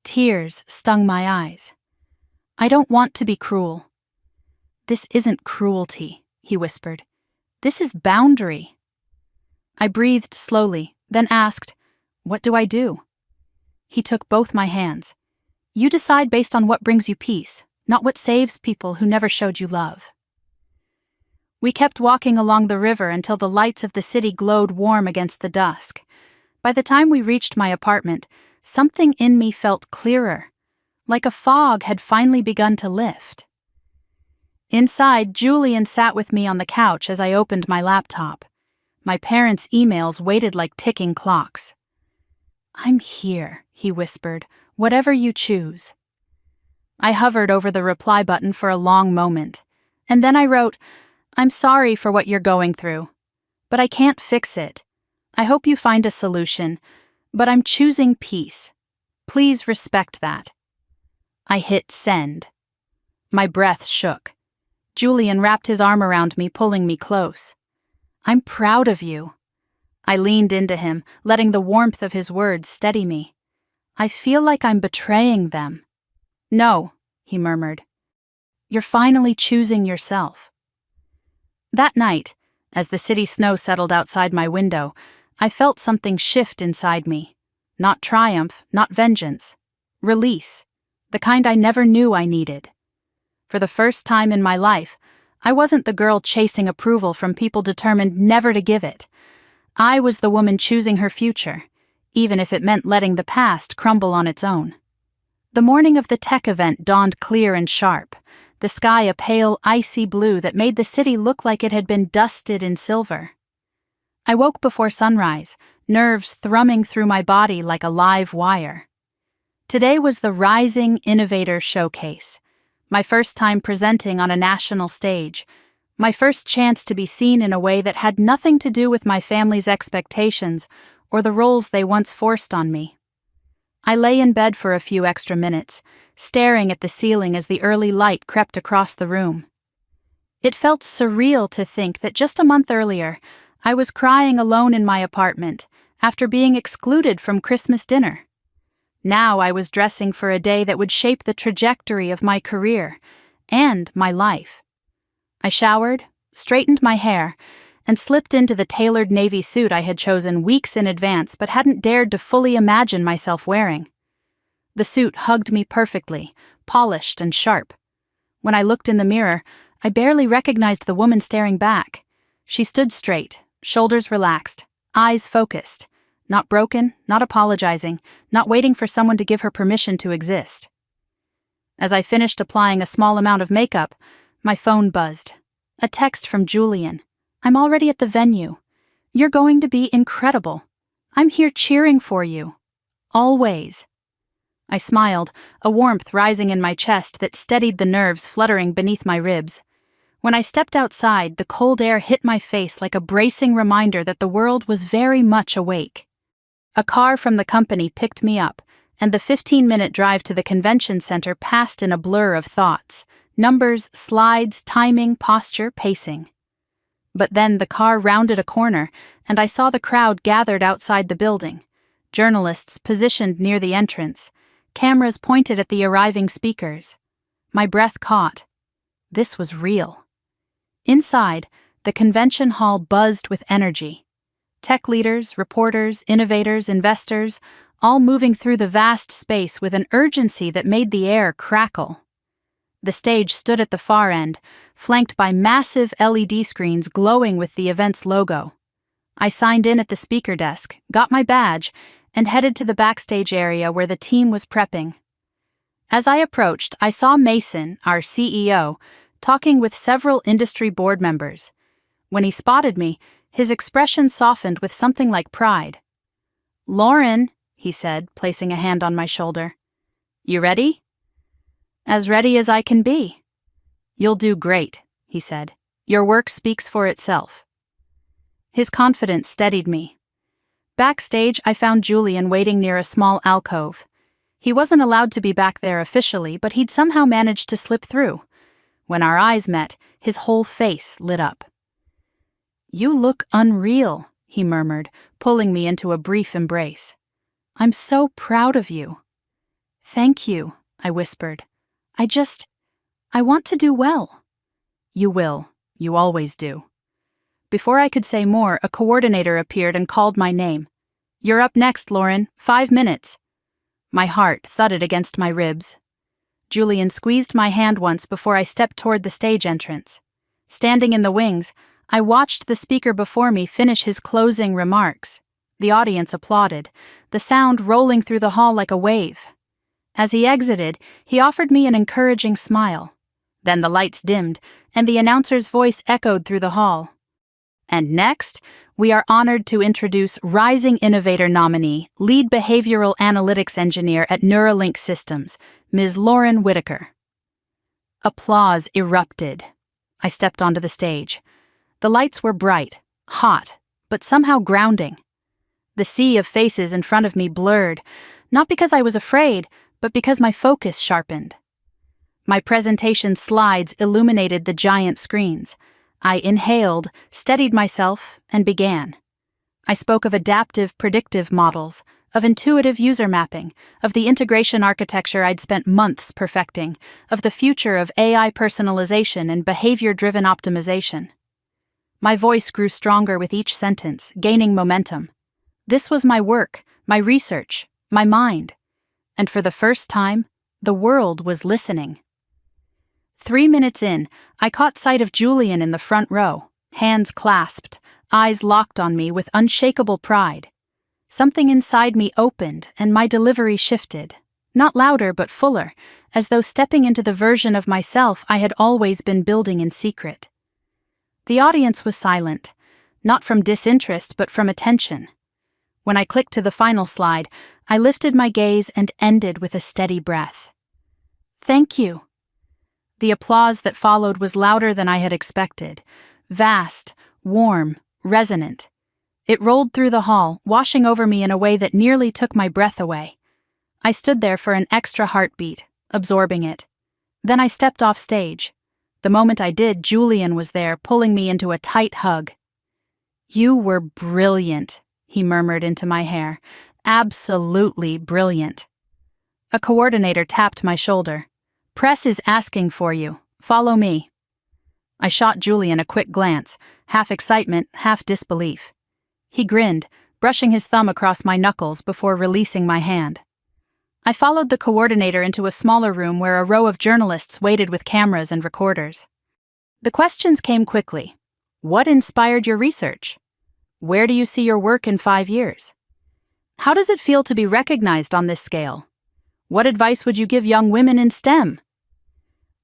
Tears stung my eyes. "I don't want to be cruel." "This isn't cruelty," he whispered. "This is boundary." I breathed slowly, then asked, "What do I do?" He took both my hands. "You decide based on what brings you peace, not what saves people who never showed you love." We kept walking along the river until the lights of the city glowed warm against the dusk. By the time we reached my apartment, something in me felt clearer, like a fog had finally begun to lift. Inside, Julian sat with me on the couch as I opened my laptop. My parents' emails waited like ticking clocks. "I'm here," he whispered, "whatever you choose." I hovered over the reply button for a long moment, and then I wrote, "I'm sorry for what you're going through, but I can't fix it. I hope you find a solution, but I'm choosing peace. Please respect that." I hit send. My breath shook. Julian wrapped his arm around me, pulling me close. "I'm proud of you." I leaned into him, letting the warmth of his words steady me. "I feel like I'm betraying them." "No," he murmured. "You're finally choosing yourself." That night, as the city snow settled outside my window, I felt something shift inside me. Not triumph, not vengeance. Release. The kind I never knew I needed. For the first time in my life, I wasn't the girl chasing approval from people determined never to give it. I was the woman choosing her future, even if it meant letting the past crumble on its own. The morning of the tech event dawned clear and sharp, the sky a pale, icy blue that made the city look like it had been dusted in silver. I woke before sunrise, nerves thrumming through my body like a live wire. Today was the Rising Innovator Showcase, my first time presenting on a national stage, my first chance to be seen in a way that had nothing to do with my family's expectations or the roles they once forced on me. I lay in bed for a few extra minutes, staring at the ceiling as the early light crept across the room. It felt surreal to think that just a month earlier, I was crying alone in my apartment after being excluded from Christmas dinner. Now I was dressing for a day that would shape the trajectory of my career and my life. I showered, straightened my hair, and slipped into the tailored navy suit I had chosen weeks in advance but hadn't dared to fully imagine myself wearing. The suit hugged me perfectly, polished and sharp. When I looked in the mirror, I barely recognized the woman staring back. She stood straight, shoulders relaxed, eyes focused. Not broken, not apologizing, not waiting for someone to give her permission to exist. As I finished applying a small amount of makeup, my phone buzzed. A text from Julian. "I'm already at the venue. You're going to be incredible. I'm here cheering for you. Always." I smiled, a warmth rising in my chest that steadied the nerves fluttering beneath my ribs. When I stepped outside, the cold air hit my face like a bracing reminder that the world was very much awake. A car from the company picked me up, and the 15-minute drive to the convention center passed in a blur of thoughts, numbers, slides, timing, posture, pacing. But then the car rounded a corner, and I saw the crowd gathered outside the building, journalists positioned near the entrance, cameras pointed at the arriving speakers. My breath caught. This was real. Inside, the convention hall buzzed with energy. Tech leaders, reporters, innovators, investors, all moving through the vast space with an urgency that made the air crackle. The stage stood at the far end, flanked by massive LED screens glowing with the event's logo. I signed in at the speaker desk, got my badge, and headed to the backstage area where the team was prepping. As I approached, I saw Mason, our CEO, talking with several industry board members. When he spotted me, his expression softened with something like pride. "Lauren," he said, placing a hand on my shoulder. "You ready?" "As ready as I can be." "You'll do great," he said. "Your work speaks for itself." His confidence steadied me. Backstage, I found Julian waiting near a small alcove. He wasn't allowed to be back there officially, but he'd somehow managed to slip through. When our eyes met, his whole face lit up. "You look unreal," he murmured, pulling me into a brief embrace. "I'm so proud of you." "Thank you," I whispered. I want to do well." "You will. You always do." Before I could say more, a coordinator appeared and called my name. "You're up next, Lauren. 5 minutes." My heart thudded against my ribs. Julian squeezed my hand once before I stepped toward the stage entrance. Standing in the wings, I watched the speaker before me finish his closing remarks. The audience applauded, the sound rolling through the hall like a wave. As he exited, he offered me an encouraging smile. Then the lights dimmed, and the announcer's voice echoed through the hall. "And next, we are honored to introduce Rising Innovator nominee, Lead Behavioral Analytics Engineer at Neuralink Systems, Ms. Lauren Whitaker." Applause erupted. I stepped onto the stage. The lights were bright, hot, but somehow grounding. The sea of faces in front of me blurred, not because I was afraid, but because my focus sharpened. My presentation slides illuminated the giant screens. I inhaled, steadied myself, and began. I spoke of adaptive predictive models, of intuitive user mapping, of the integration architecture I'd spent months perfecting, of the future of AI personalization and behavior-driven optimization. My voice grew stronger with each sentence, gaining momentum. This was my work, my research, my mind. And for the first time, the world was listening. 3 minutes in, I caught sight of Julian in the front row, hands clasped, eyes locked on me with unshakable pride. Something inside me opened and my delivery shifted, not louder but fuller, as though stepping into the version of myself I had always been building in secret. The audience was silent, not from disinterest but from attention. When I clicked to the final slide, I lifted my gaze and ended with a steady breath. "Thank you." The applause that followed was louder than I had expected, vast, warm, resonant. It rolled through the hall, washing over me in a way that nearly took my breath away. I stood there for an extra heartbeat, absorbing it. Then I stepped off stage. The moment I did, Julian was there, pulling me into a tight hug. "You were brilliant," he murmured into my hair. "Absolutely brilliant." A coordinator tapped my shoulder. "Press is asking for you. Follow me." I shot Julian a quick glance, half excitement, half disbelief. He grinned, brushing his thumb across my knuckles before releasing my hand. I followed the coordinator into a smaller room where a row of journalists waited with cameras and recorders. The questions came quickly. What inspired your research? Where do you see your work in 5 years? How does it feel to be recognized on this scale? What advice would you give young women in STEM?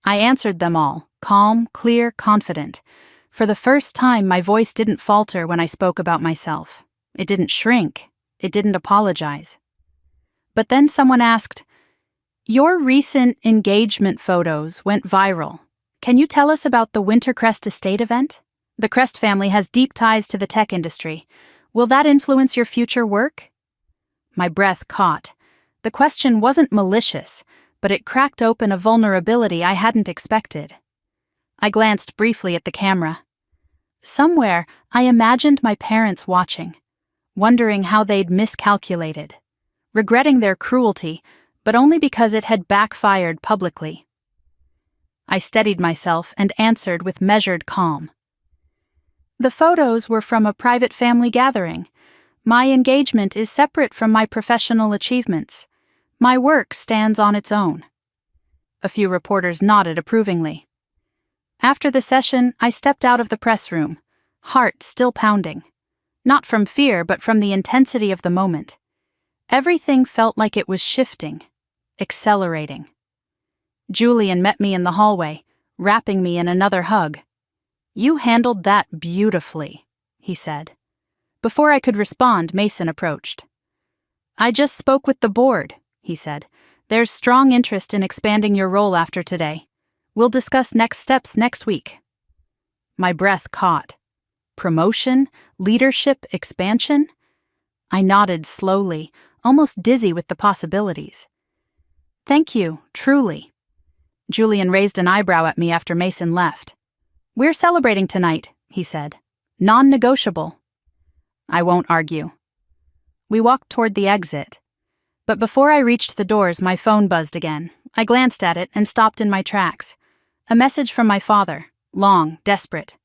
I answered them all, calm, clear, confident. For the first time, my voice didn't falter when I spoke about myself. It didn't shrink. It didn't apologize. But then someone asked, "Your recent engagement photos went viral. Can you tell us about the Wintercrest Estate event? The Crest family has deep ties to the tech industry. Will that influence your future work?" My breath caught. The question wasn't malicious, but it cracked open a vulnerability I hadn't expected. I glanced briefly at the camera. Somewhere, I imagined my parents watching, wondering how they'd miscalculated, regretting their cruelty, but only because it had backfired publicly. I steadied myself and answered with measured calm. The photos were from a private family gathering. My engagement is separate from my professional achievements. My work stands on its own. A few reporters nodded approvingly. After the session, I stepped out of the press room, heart still pounding. Not from fear, but from the intensity of the moment. Everything felt like it was shifting, accelerating. Julian met me in the hallway, wrapping me in another hug. "You handled that beautifully," he said. Before I could respond, Mason approached. "I just spoke with the board," he said. "There's strong interest in expanding your role after today. We'll discuss next steps next week." My breath caught. Promotion? Leadership? Expansion? I nodded slowly, almost dizzy with the possibilities. "Thank you, truly." Julian raised an eyebrow at me after Mason left. "We're celebrating tonight," he said. "Non-negotiable." I won't argue. We walked toward the exit. But before I reached the doors, my phone buzzed again. I glanced at it and stopped in my tracks. A message from my father, long, desperate.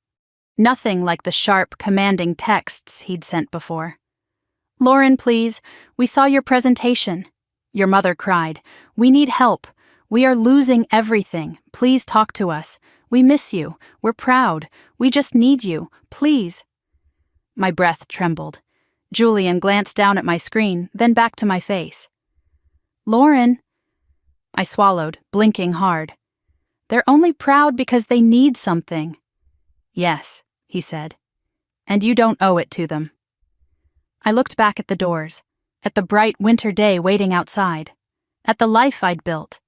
Nothing like the sharp, commanding texts he'd sent before. "Lauren, please, we saw your presentation." Your mother cried. "We need help. We are losing everything. Please talk to us. We miss you. We're proud. We just need you. Please." My breath trembled. Julian glanced down at my screen, then back to my face. "Lauren." I swallowed, blinking hard. "They're only proud because they need something." "Yes," he said. "And you don't owe it to them." I looked back at the doors, at the bright winter day waiting outside, at the life I'd built,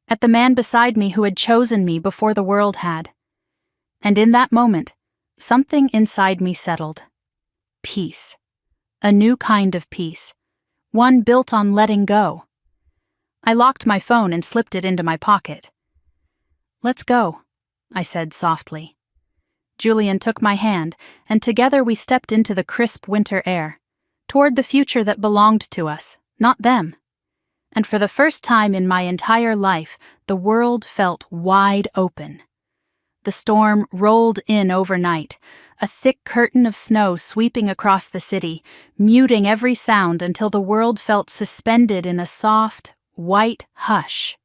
at the man beside me who had chosen me before the world had. And in that moment, something inside me settled. Peace. A new kind of peace. One built on letting go. I locked my phone and slipped it into my pocket. "Let's go," I said softly. Julian took my hand, and together we stepped into the crisp winter air, toward the future that belonged to us, not them. And for the first time in my entire life, the world felt wide open. The storm rolled in overnight, a thick curtain of snow sweeping across the city, muting every sound until the world felt suspended in a soft, white hush.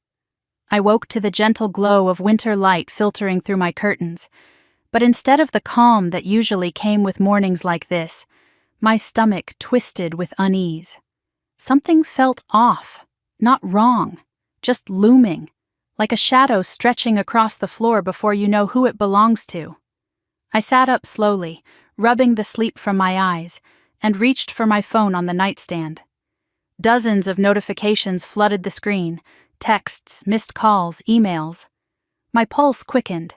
I woke to the gentle glow of winter light filtering through my curtains, but instead of the calm that usually came with mornings like this, my stomach twisted with unease. Something felt off, not wrong, just looming, like a shadow stretching across the floor before you know who it belongs to. I sat up slowly, rubbing the sleep from my eyes, and reached for my phone on the nightstand. Dozens of notifications flooded the screen, texts, missed calls, emails. My pulse quickened.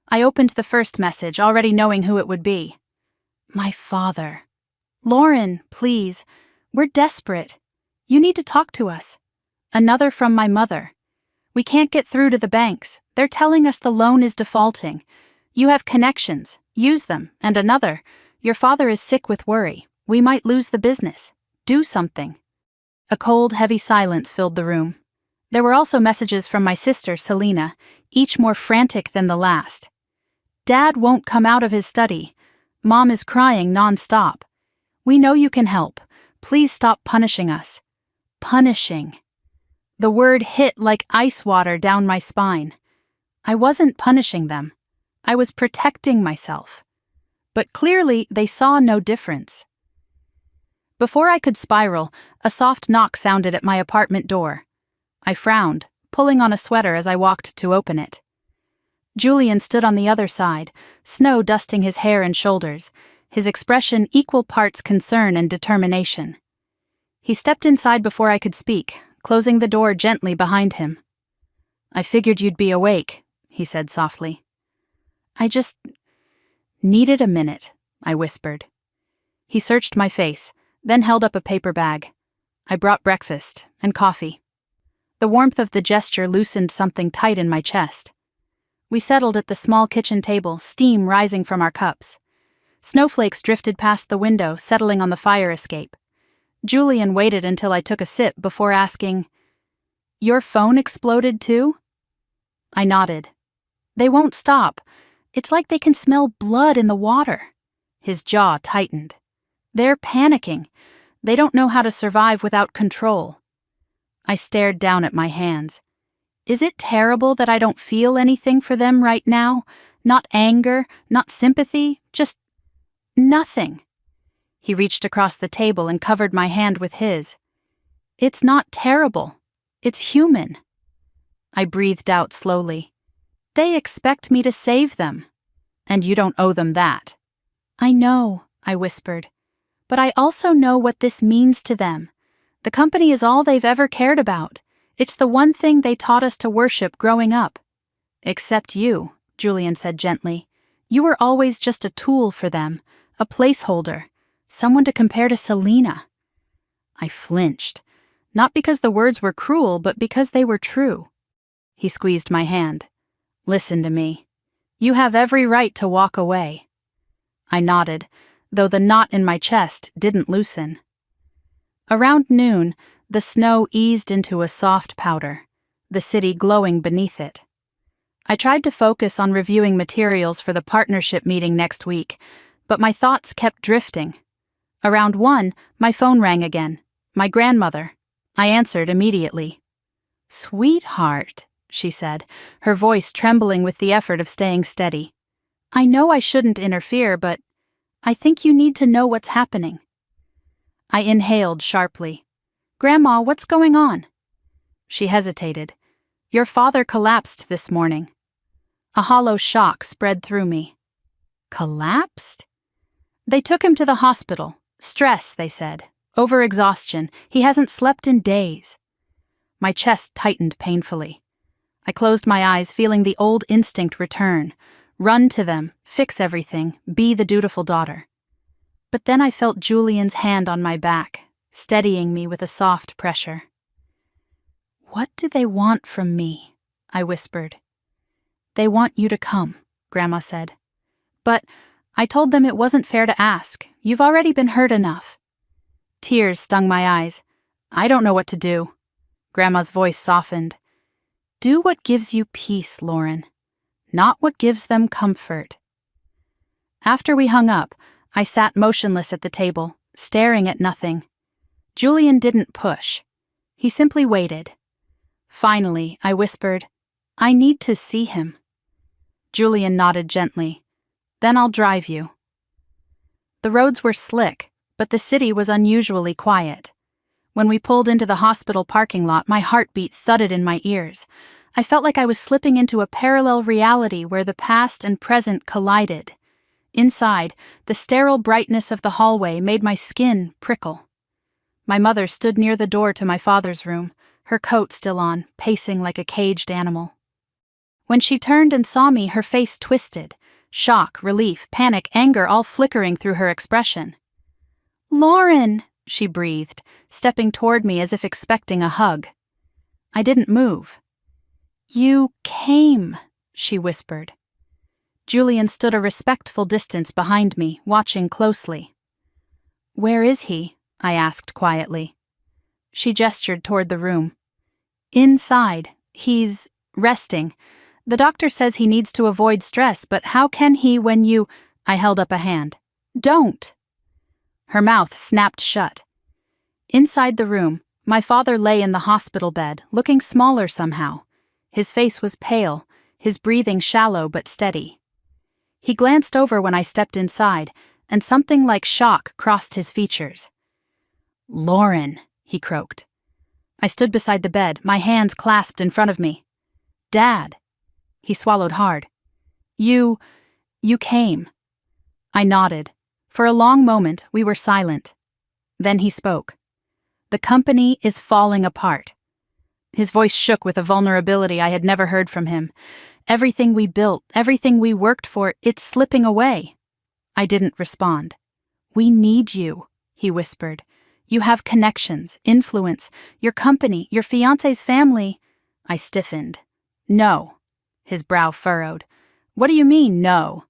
I opened the first message, already knowing who it would be. My father. "Lauren, please. We're desperate. You need to talk to us." Another from my mother. "We can't get through to the banks. They're telling us the loan is defaulting. You have connections. Use them." And another. "Your father is sick with worry. We might lose the business. Do something." A cold, heavy silence filled the room. There were also messages from my sister, Selena, each more frantic than the last. "Dad won't come out of his study. Mom is crying non-stop. We know you can help. Please stop punishing us." Punishing. The word hit like ice water down my spine. I wasn't punishing them. I was protecting myself. But clearly, they saw no difference. Before I could spiral, a soft knock sounded at my apartment door. I frowned, pulling on a sweater as I walked to open it. Julian stood on the other side, snow dusting his hair and shoulders, his expression equal parts concern and determination. He stepped inside before I could speak, closing the door gently behind him. "I figured you'd be awake," he said softly. "I just needed a minute," I whispered. He searched my face, then held up a paper bag. I brought breakfast and coffee. The warmth of the gesture loosened something tight in my chest. We settled at the small kitchen table, steam rising from our cups. Snowflakes drifted past the window, settling on the fire escape. Julian waited until I took a sip before asking, "Your phone exploded too?" I nodded. "They won't stop. It's like they can smell blood in the water." His jaw tightened. "They're panicking. They don't know how to survive without control." I stared down at my hands. Is it terrible that I don't feel anything for them right now? Not anger, not sympathy, just nothing. He reached across the table and covered my hand with his. "It's not terrible. It's human." I breathed out slowly. "They expect me to save them." And you don't owe them that." "I know," I whispered. "But I also know what this means to them. The company is all they've ever cared about. It's the one thing they taught us to worship growing up." "Except you," Julian said gently. "You were always just a tool for them, a placeholder, someone to compare to Selena." I flinched, not because the words were cruel, but because they were true. He squeezed my hand. "Listen to me. You have every right to walk away." I nodded, though the knot in my chest didn't loosen. Around noon, the snow eased into a soft powder, the city glowing beneath it. I tried to focus on reviewing materials for the partnership meeting next week, but my thoughts kept drifting. Around 1, my phone rang again. My grandmother. I answered immediately. "Sweetheart," she said, her voice trembling with the effort of staying steady. "I know I shouldn't interfere, but I think you need to know what's happening." I inhaled sharply. "Grandma, what's going on?" She hesitated. "Your father collapsed this morning." A hollow shock spread through me. Collapsed? "They took him to the hospital. Stress, they said. Overexhaustion. He hasn't slept in days." My chest tightened painfully. I closed my eyes, feeling the old instinct return. Run to them, fix everything, be the dutiful daughter. But then I felt Julian's hand on my back, steadying me with a soft pressure. "What do they want from me?" I whispered. "They want you to come," Grandma said. "But I told them it wasn't fair to ask. You've already been hurt enough." Tears stung my eyes. "I don't know what to do." Grandma's voice softened. "Do what gives you peace, Lauren, not what gives them comfort." After we hung up, I sat motionless at the table, staring at nothing. Julian didn't push. He simply waited. Finally, I whispered, "I need to see him." Julian nodded gently. "Then I'll drive you." The roads were slick, but the city was unusually quiet. When we pulled into the hospital parking lot, my heartbeat thudded in my ears. I felt like I was slipping into a parallel reality where the past and present collided. Inside, the sterile brightness of the hallway made my skin prickle. My mother stood near the door to my father's room, her coat still on, pacing like a caged animal. When she turned and saw me, her face twisted, shock, relief, panic, anger all flickering through her expression. "Lauren," she breathed, stepping toward me as if expecting a hug. I didn't move. "You came," she whispered. Julian stood a respectful distance behind me, watching closely. "Where is he?" I asked quietly. She gestured toward the room. "Inside. He's resting. The doctor says he needs to avoid stress, but how can he when you—" I held up a hand. "Don't!" Her mouth snapped shut. Inside the room, my father lay in the hospital bed, looking smaller somehow. His face was pale, his breathing shallow but steady. He glanced over when I stepped inside, and something like shock crossed his features. "Lauren," he croaked. I stood beside the bed, my hands clasped in front of me. "Dad." He swallowed hard. You came." I nodded. For a long moment, we were silent. Then he spoke. "The company is falling apart." His voice shook with a vulnerability I had never heard from him. "Everything we built, everything we worked for, it's slipping away." I didn't respond. "We need you," he whispered. "You have connections, influence, your company, your fiancé's family." I stiffened. "No." His brow furrowed. "What do you mean, no?"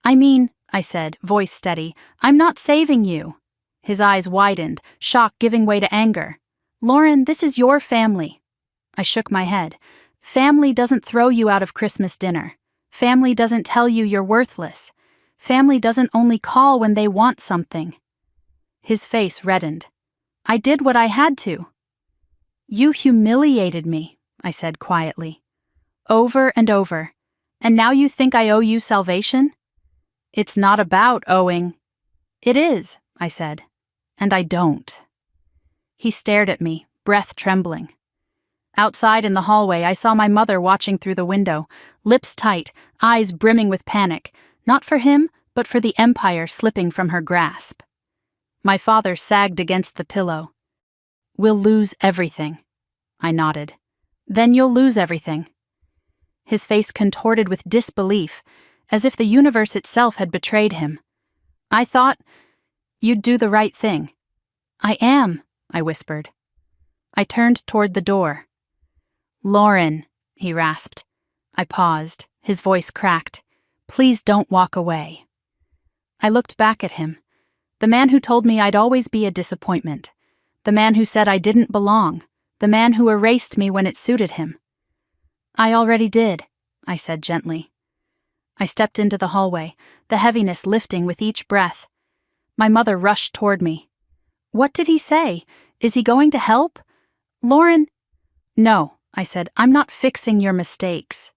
"I mean," I said, voice steady, "I'm not saving you." His eyes widened, shock giving way to anger. "Lauren, this is your family." I shook my head. "Family doesn't throw you out of Christmas dinner. Family doesn't tell you you're worthless. Family doesn't only call when they want something." His face reddened. "I did what I had to." "You humiliated me," I said quietly. "Over and over. And now you think I owe you salvation?" "It's not about owing." "It is," I said. "And I don't." He stared at me, breath trembling. Outside in the hallway, I saw my mother watching through the window, lips tight, eyes brimming with panic, Not for him, but for the empire slipping from her grasp. My father sagged against the pillow. "We'll lose everything." I nodded. "Then you'll lose everything." His face contorted with disbelief, as if the universe itself had betrayed him. I thought, "You'd do the right thing." "I am," I whispered. I turned toward the door. "Lauren," he rasped. I paused, his voice cracked. "Please don't walk away." I looked back at him. The man who told me I'd always be a disappointment. The man who said I didn't belong. The man who erased me when it suited him. "I already did," I said gently. I stepped into the hallway, the heaviness lifting with each breath. My mother rushed toward me. "What did he say? Is he going to help?" "Lauren—" "No," I said, "I'm not fixing your mistakes."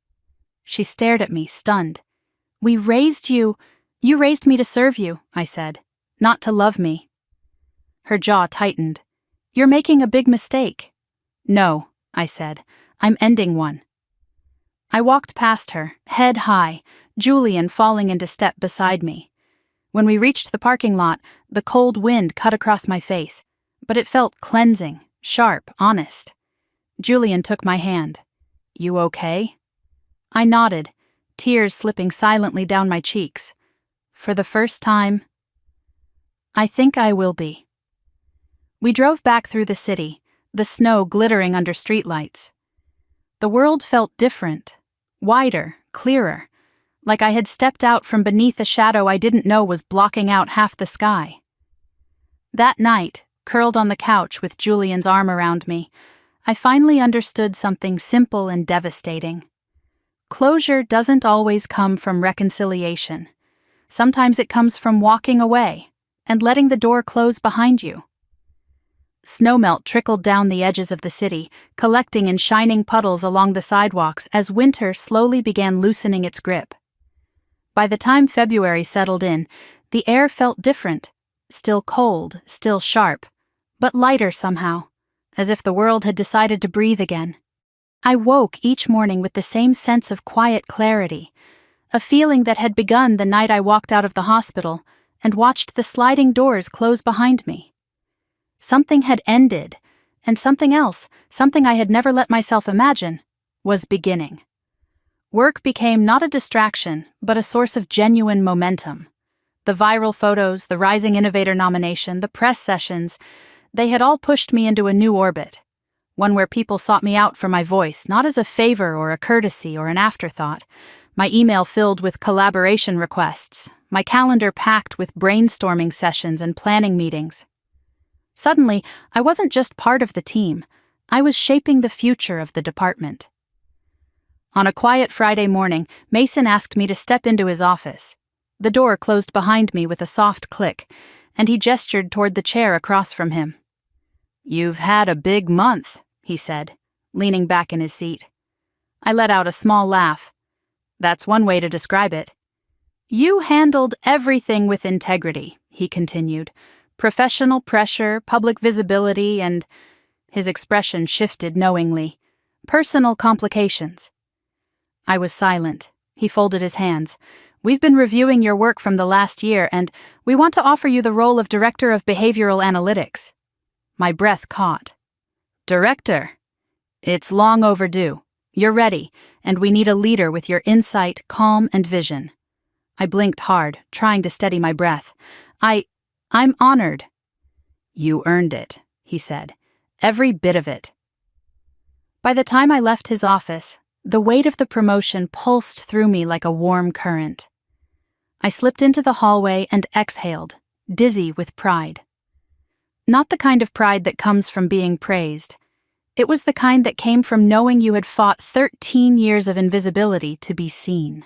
She stared at me, stunned. "We raised you. You raised me to serve you," I said, "not to love me." Her jaw tightened. "You're making a big mistake." "No," I said, "I'm ending one." I walked past her, head high, Julian falling into step beside me. When we reached the parking lot, the cold wind cut across my face, but it felt cleansing, sharp, honest. Julian took my hand. "You okay?" I nodded, tears slipping silently down my cheeks. For the first time, "I think I will be." We drove back through the city, the snow glittering under streetlights. The world felt different, wider, clearer, like I had stepped out from beneath a shadow I didn't know was blocking out half the sky. That night, curled on the couch with Julian's arm around me, I finally understood something simple and devastating. Closure doesn't always come from reconciliation. Sometimes it comes from walking away and letting the door close behind you. Snowmelt trickled down the edges of the city, collecting in shining puddles along the sidewalks as winter slowly began loosening its grip. By the time February settled in, the air felt different, still cold, still sharp, but lighter somehow, as if the world had decided to breathe again. I woke each morning with the same sense of quiet clarity, a feeling that had begun the night I walked out of the hospital and watched the sliding doors close behind me. Something had ended, and something else, something I had never let myself imagine, was beginning. Work became not a distraction, but a source of genuine momentum. The viral photos, the Rising Innovator nomination, the press sessions, they had all pushed me into a new orbit, one where people sought me out for my voice, not as a favor or a courtesy or an afterthought, my email filled with collaboration requests, my calendar packed with brainstorming sessions and planning meetings. Suddenly, I wasn't just part of the team, I was shaping the future of the department. On a quiet Friday morning, Mason asked me to step into his office. The door closed behind me with a soft click, and he gestured toward the chair across from him. "You've had a big month," he said, leaning back in his seat. I let out a small laugh. "That's one way to describe it." "You handled everything with integrity," he continued. "Professional pressure, public visibility, and—" his expression shifted knowingly. "Personal complications." I was silent. He folded his hands. "We've been reviewing your work from the last year, and we want to offer you the role of Director of Behavioral Analytics." My breath caught. "Director? It's long overdue. You're ready, and we need a leader with your insight, calm, and vision." I blinked hard, trying to steady my breath. I'm honored." "You earned it," he said. "Every bit of it." By the time I left his office, the weight of the promotion pulsed through me like a warm current. I slipped into the hallway and exhaled, dizzy with pride. Not the kind of pride that comes from being praised. It was the kind that came from knowing you had fought 13 years of invisibility to be seen.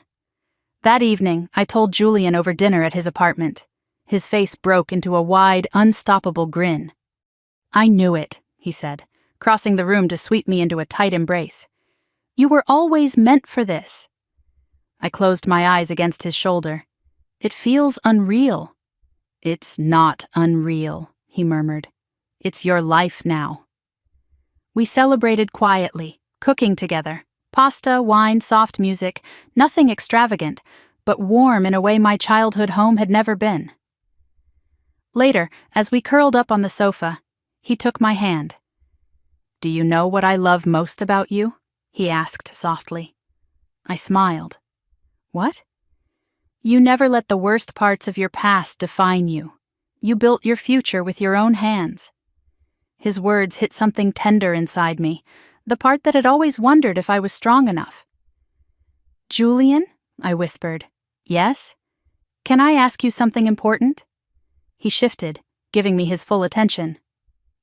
That evening, I told Julian over dinner at his apartment. His face broke into a wide, unstoppable grin. "I knew it," he said, crossing the room to sweep me into a tight embrace. "You were always meant for this." I closed my eyes against his shoulder. "It feels unreal." "It's not unreal," he murmured. "It's your life now." We celebrated quietly, cooking together. Pasta, wine, soft music, nothing extravagant, but warm in a way my childhood home had never been. Later, as we curled up on the sofa, he took my hand. "Do you know what I love most about you?" he asked softly. I smiled. "What?" "You never let the worst parts of your past define you. You built your future with your own hands." His words hit something tender inside me, the part that had always wondered if I was strong enough. "Julian?" I whispered. "Yes? Can I ask you something important?" He shifted, giving me his full attention.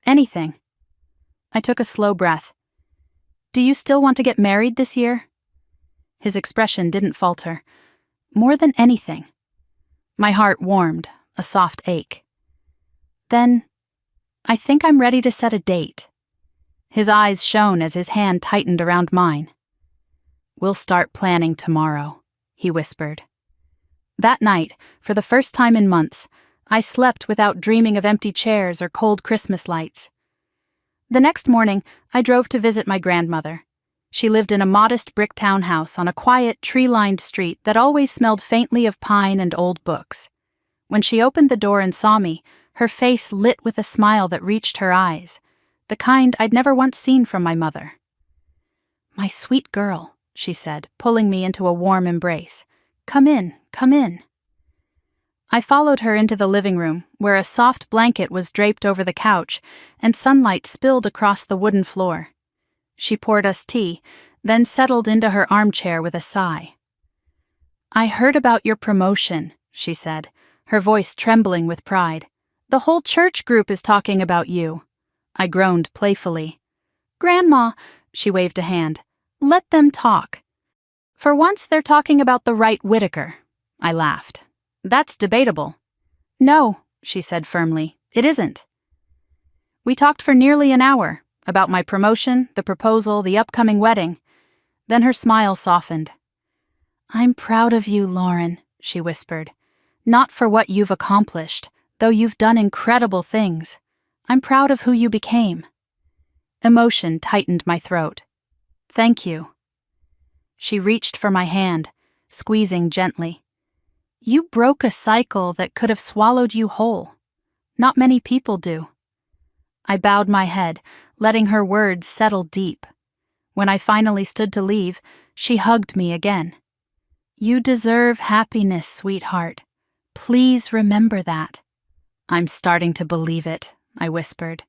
"Anything." I took a slow breath. "Do you still want to get married this year?" His expression didn't falter. "More than anything." My heart warmed, a soft ache. "Then, I think I'm ready to set a date." His eyes shone as his hand tightened around mine. "We'll start planning tomorrow," he whispered. That night, for the first time in months, I slept without dreaming of empty chairs or cold Christmas lights. The next morning, I drove to visit my grandmother. She lived in a modest brick townhouse on a quiet, tree-lined street that always smelled faintly of pine and old books. When she opened the door and saw me, her face lit with a smile that reached her eyes, the kind I'd never once seen from my mother. "My sweet girl," she said, pulling me into a warm embrace. Come in, come in." I followed her into the living room, where a soft blanket was draped over the couch and sunlight spilled across the wooden floor. She poured us tea, then settled into her armchair with a sigh. "I heard about your promotion," she said, her voice trembling with pride. "The whole church group is talking about you." I groaned playfully. "Grandma," she waved a hand, "let them talk. For once they're talking about the right Whitaker." I laughed. "That's debatable." "No," she said firmly, "it isn't." We talked for nearly an hour, about my promotion, the proposal, the upcoming wedding. Then her smile softened. "I'm proud of you, Lauren," she whispered. "Not for what you've accomplished, though you've done incredible things. I'm proud of who you became." Emotion tightened my throat. "Thank you." She reached for my hand, squeezing gently. "You broke a cycle that could have swallowed you whole. Not many people do." I bowed my head, letting her words settle deep. When I finally stood to leave, she hugged me again. "You deserve happiness, sweetheart. Please remember that." "I'm starting to believe it," I whispered.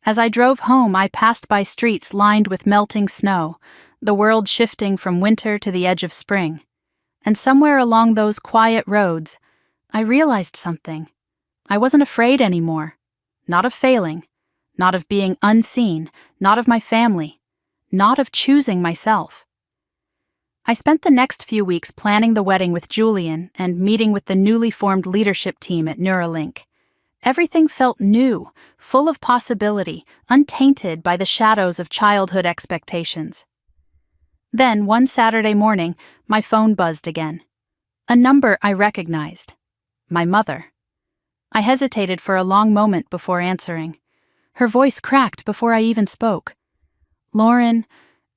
As I drove home, I passed by streets lined with melting snow, the world shifting from winter to the edge of spring. And somewhere along those quiet roads, I realized something. I wasn't afraid anymore. Not of failing, not of being unseen, not of my family, not of choosing myself. I spent the next few weeks planning the wedding with Julian and meeting with the newly formed leadership team at Neuralink. Everything felt new, full of possibility, untainted by the shadows of childhood expectations. Then, one Saturday morning, my phone buzzed again. A number I recognized. My mother. I hesitated for a long moment before answering. Her voice cracked before I even spoke. "Lauren,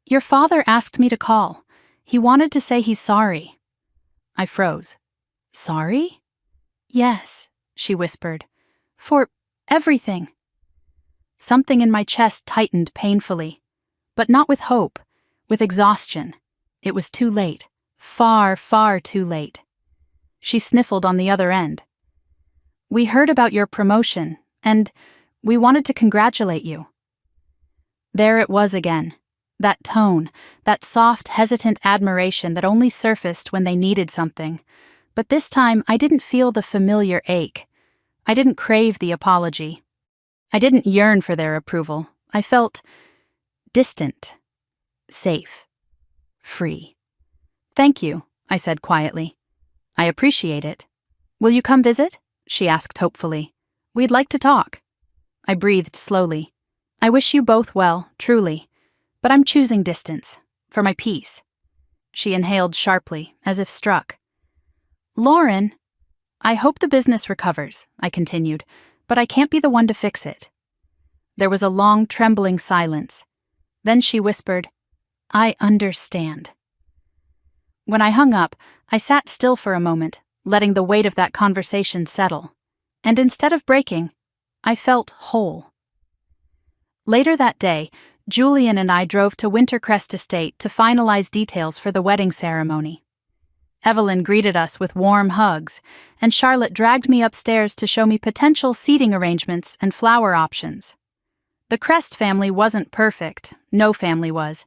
your father asked me to call. He wanted to say he's sorry." I froze. "Sorry?" "Yes," she whispered. "For everything." Something in my chest tightened painfully, but not with hope. With exhaustion. It was too late. Far, far too late. She sniffled on the other end. "We heard about your promotion, and we wanted to congratulate you." There it was again. That tone, that soft, hesitant admiration that only surfaced when they needed something. But this time, I didn't feel the familiar ache. I didn't crave the apology. I didn't yearn for their approval. I felt distant. Safe. Free. "Thank you," I said quietly. "I appreciate it." "Will you come visit?" she asked hopefully. "We'd like to talk." I breathed slowly. "I wish you both well, truly. But I'm choosing distance. For my peace." She inhaled sharply, as if struck. "Lauren, I hope the business recovers," I continued, "but I can't be the one to fix it." There was a long, trembling silence. Then she whispered, "I understand." When I hung up, I sat still for a moment, letting the weight of that conversation settle. And instead of breaking, I felt whole. Later that day, Julian and I drove to Wintercrest Estate to finalize details for the wedding ceremony. Evelyn greeted us with warm hugs, and Charlotte dragged me upstairs to show me potential seating arrangements and flower options. The Crest family wasn't perfect, no family was,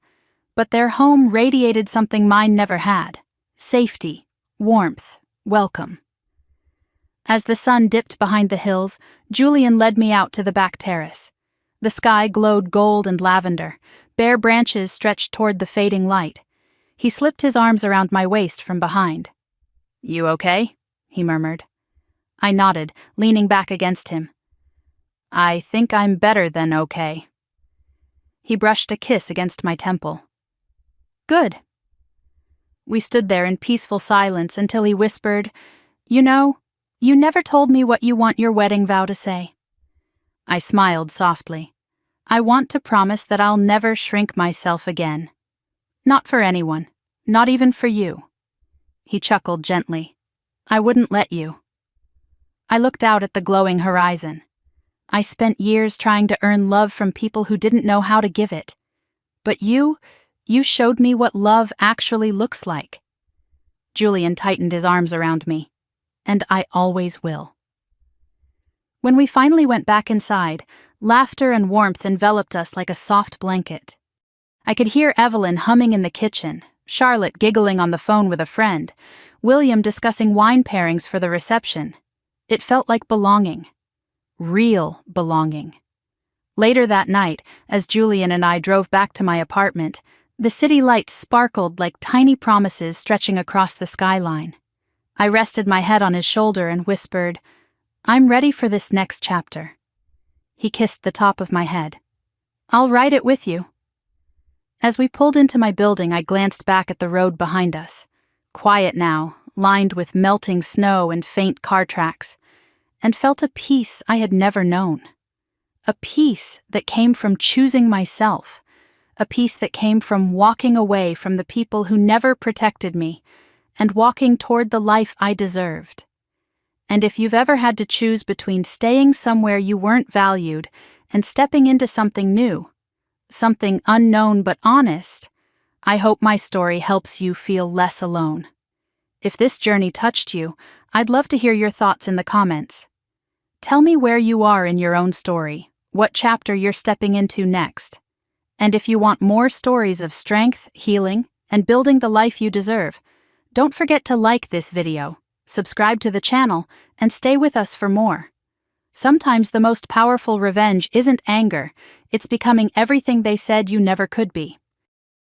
but their home radiated something mine never had: safety, warmth, welcome. As the sun dipped behind the hills, Julian led me out to the back terrace. The sky glowed gold and lavender, bare branches stretched toward the fading light. He slipped his arms around my waist from behind. "You okay?" he murmured. I nodded, leaning back against him. "I think I'm better than okay." He brushed a kiss against my temple. "Good." We stood there in peaceful silence until he whispered, "You know, you never told me what you want your wedding vow to say." I smiled softly. "I want to promise that I'll never shrink myself again. Not for anyone, not even for you." He chuckled gently. "I wouldn't let you." I looked out at the glowing horizon. I spent years trying to earn love from people who didn't know how to give it. But you showed me what love actually looks like. Julian tightened his arms around me. And I always will. When we finally went back inside, laughter and warmth enveloped us like a soft blanket. I could hear Evelyn humming in the kitchen, Charlotte giggling on the phone with a friend, William discussing wine pairings for the reception. It felt like belonging. Real belonging. Later that night, as Julian and I drove back to my apartment, the city lights sparkled like tiny promises stretching across the skyline. I rested my head on his shoulder and whispered, "I'm ready for this next chapter." He kissed the top of my head. "I'll write it with you." As we pulled into my building, I glanced back at the road behind us. Quiet now, lined with melting snow and faint car tracks, and felt a peace I had never known. A peace that came from choosing myself. A peace that came from walking away from the people who never protected me and walking toward the life I deserved. And if you've ever had to choose between staying somewhere you weren't valued and stepping into something new, something unknown but honest, I hope my story helps you feel less alone. If this journey touched you, I'd love to hear your thoughts in the comments. Tell me where you are in your own story, what chapter you're stepping into next. And if you want more stories of strength, healing, and building the life you deserve, don't forget to like this video, subscribe to the channel, and stay with us for more. Sometimes the most powerful revenge isn't anger, it's becoming everything they said you never could be.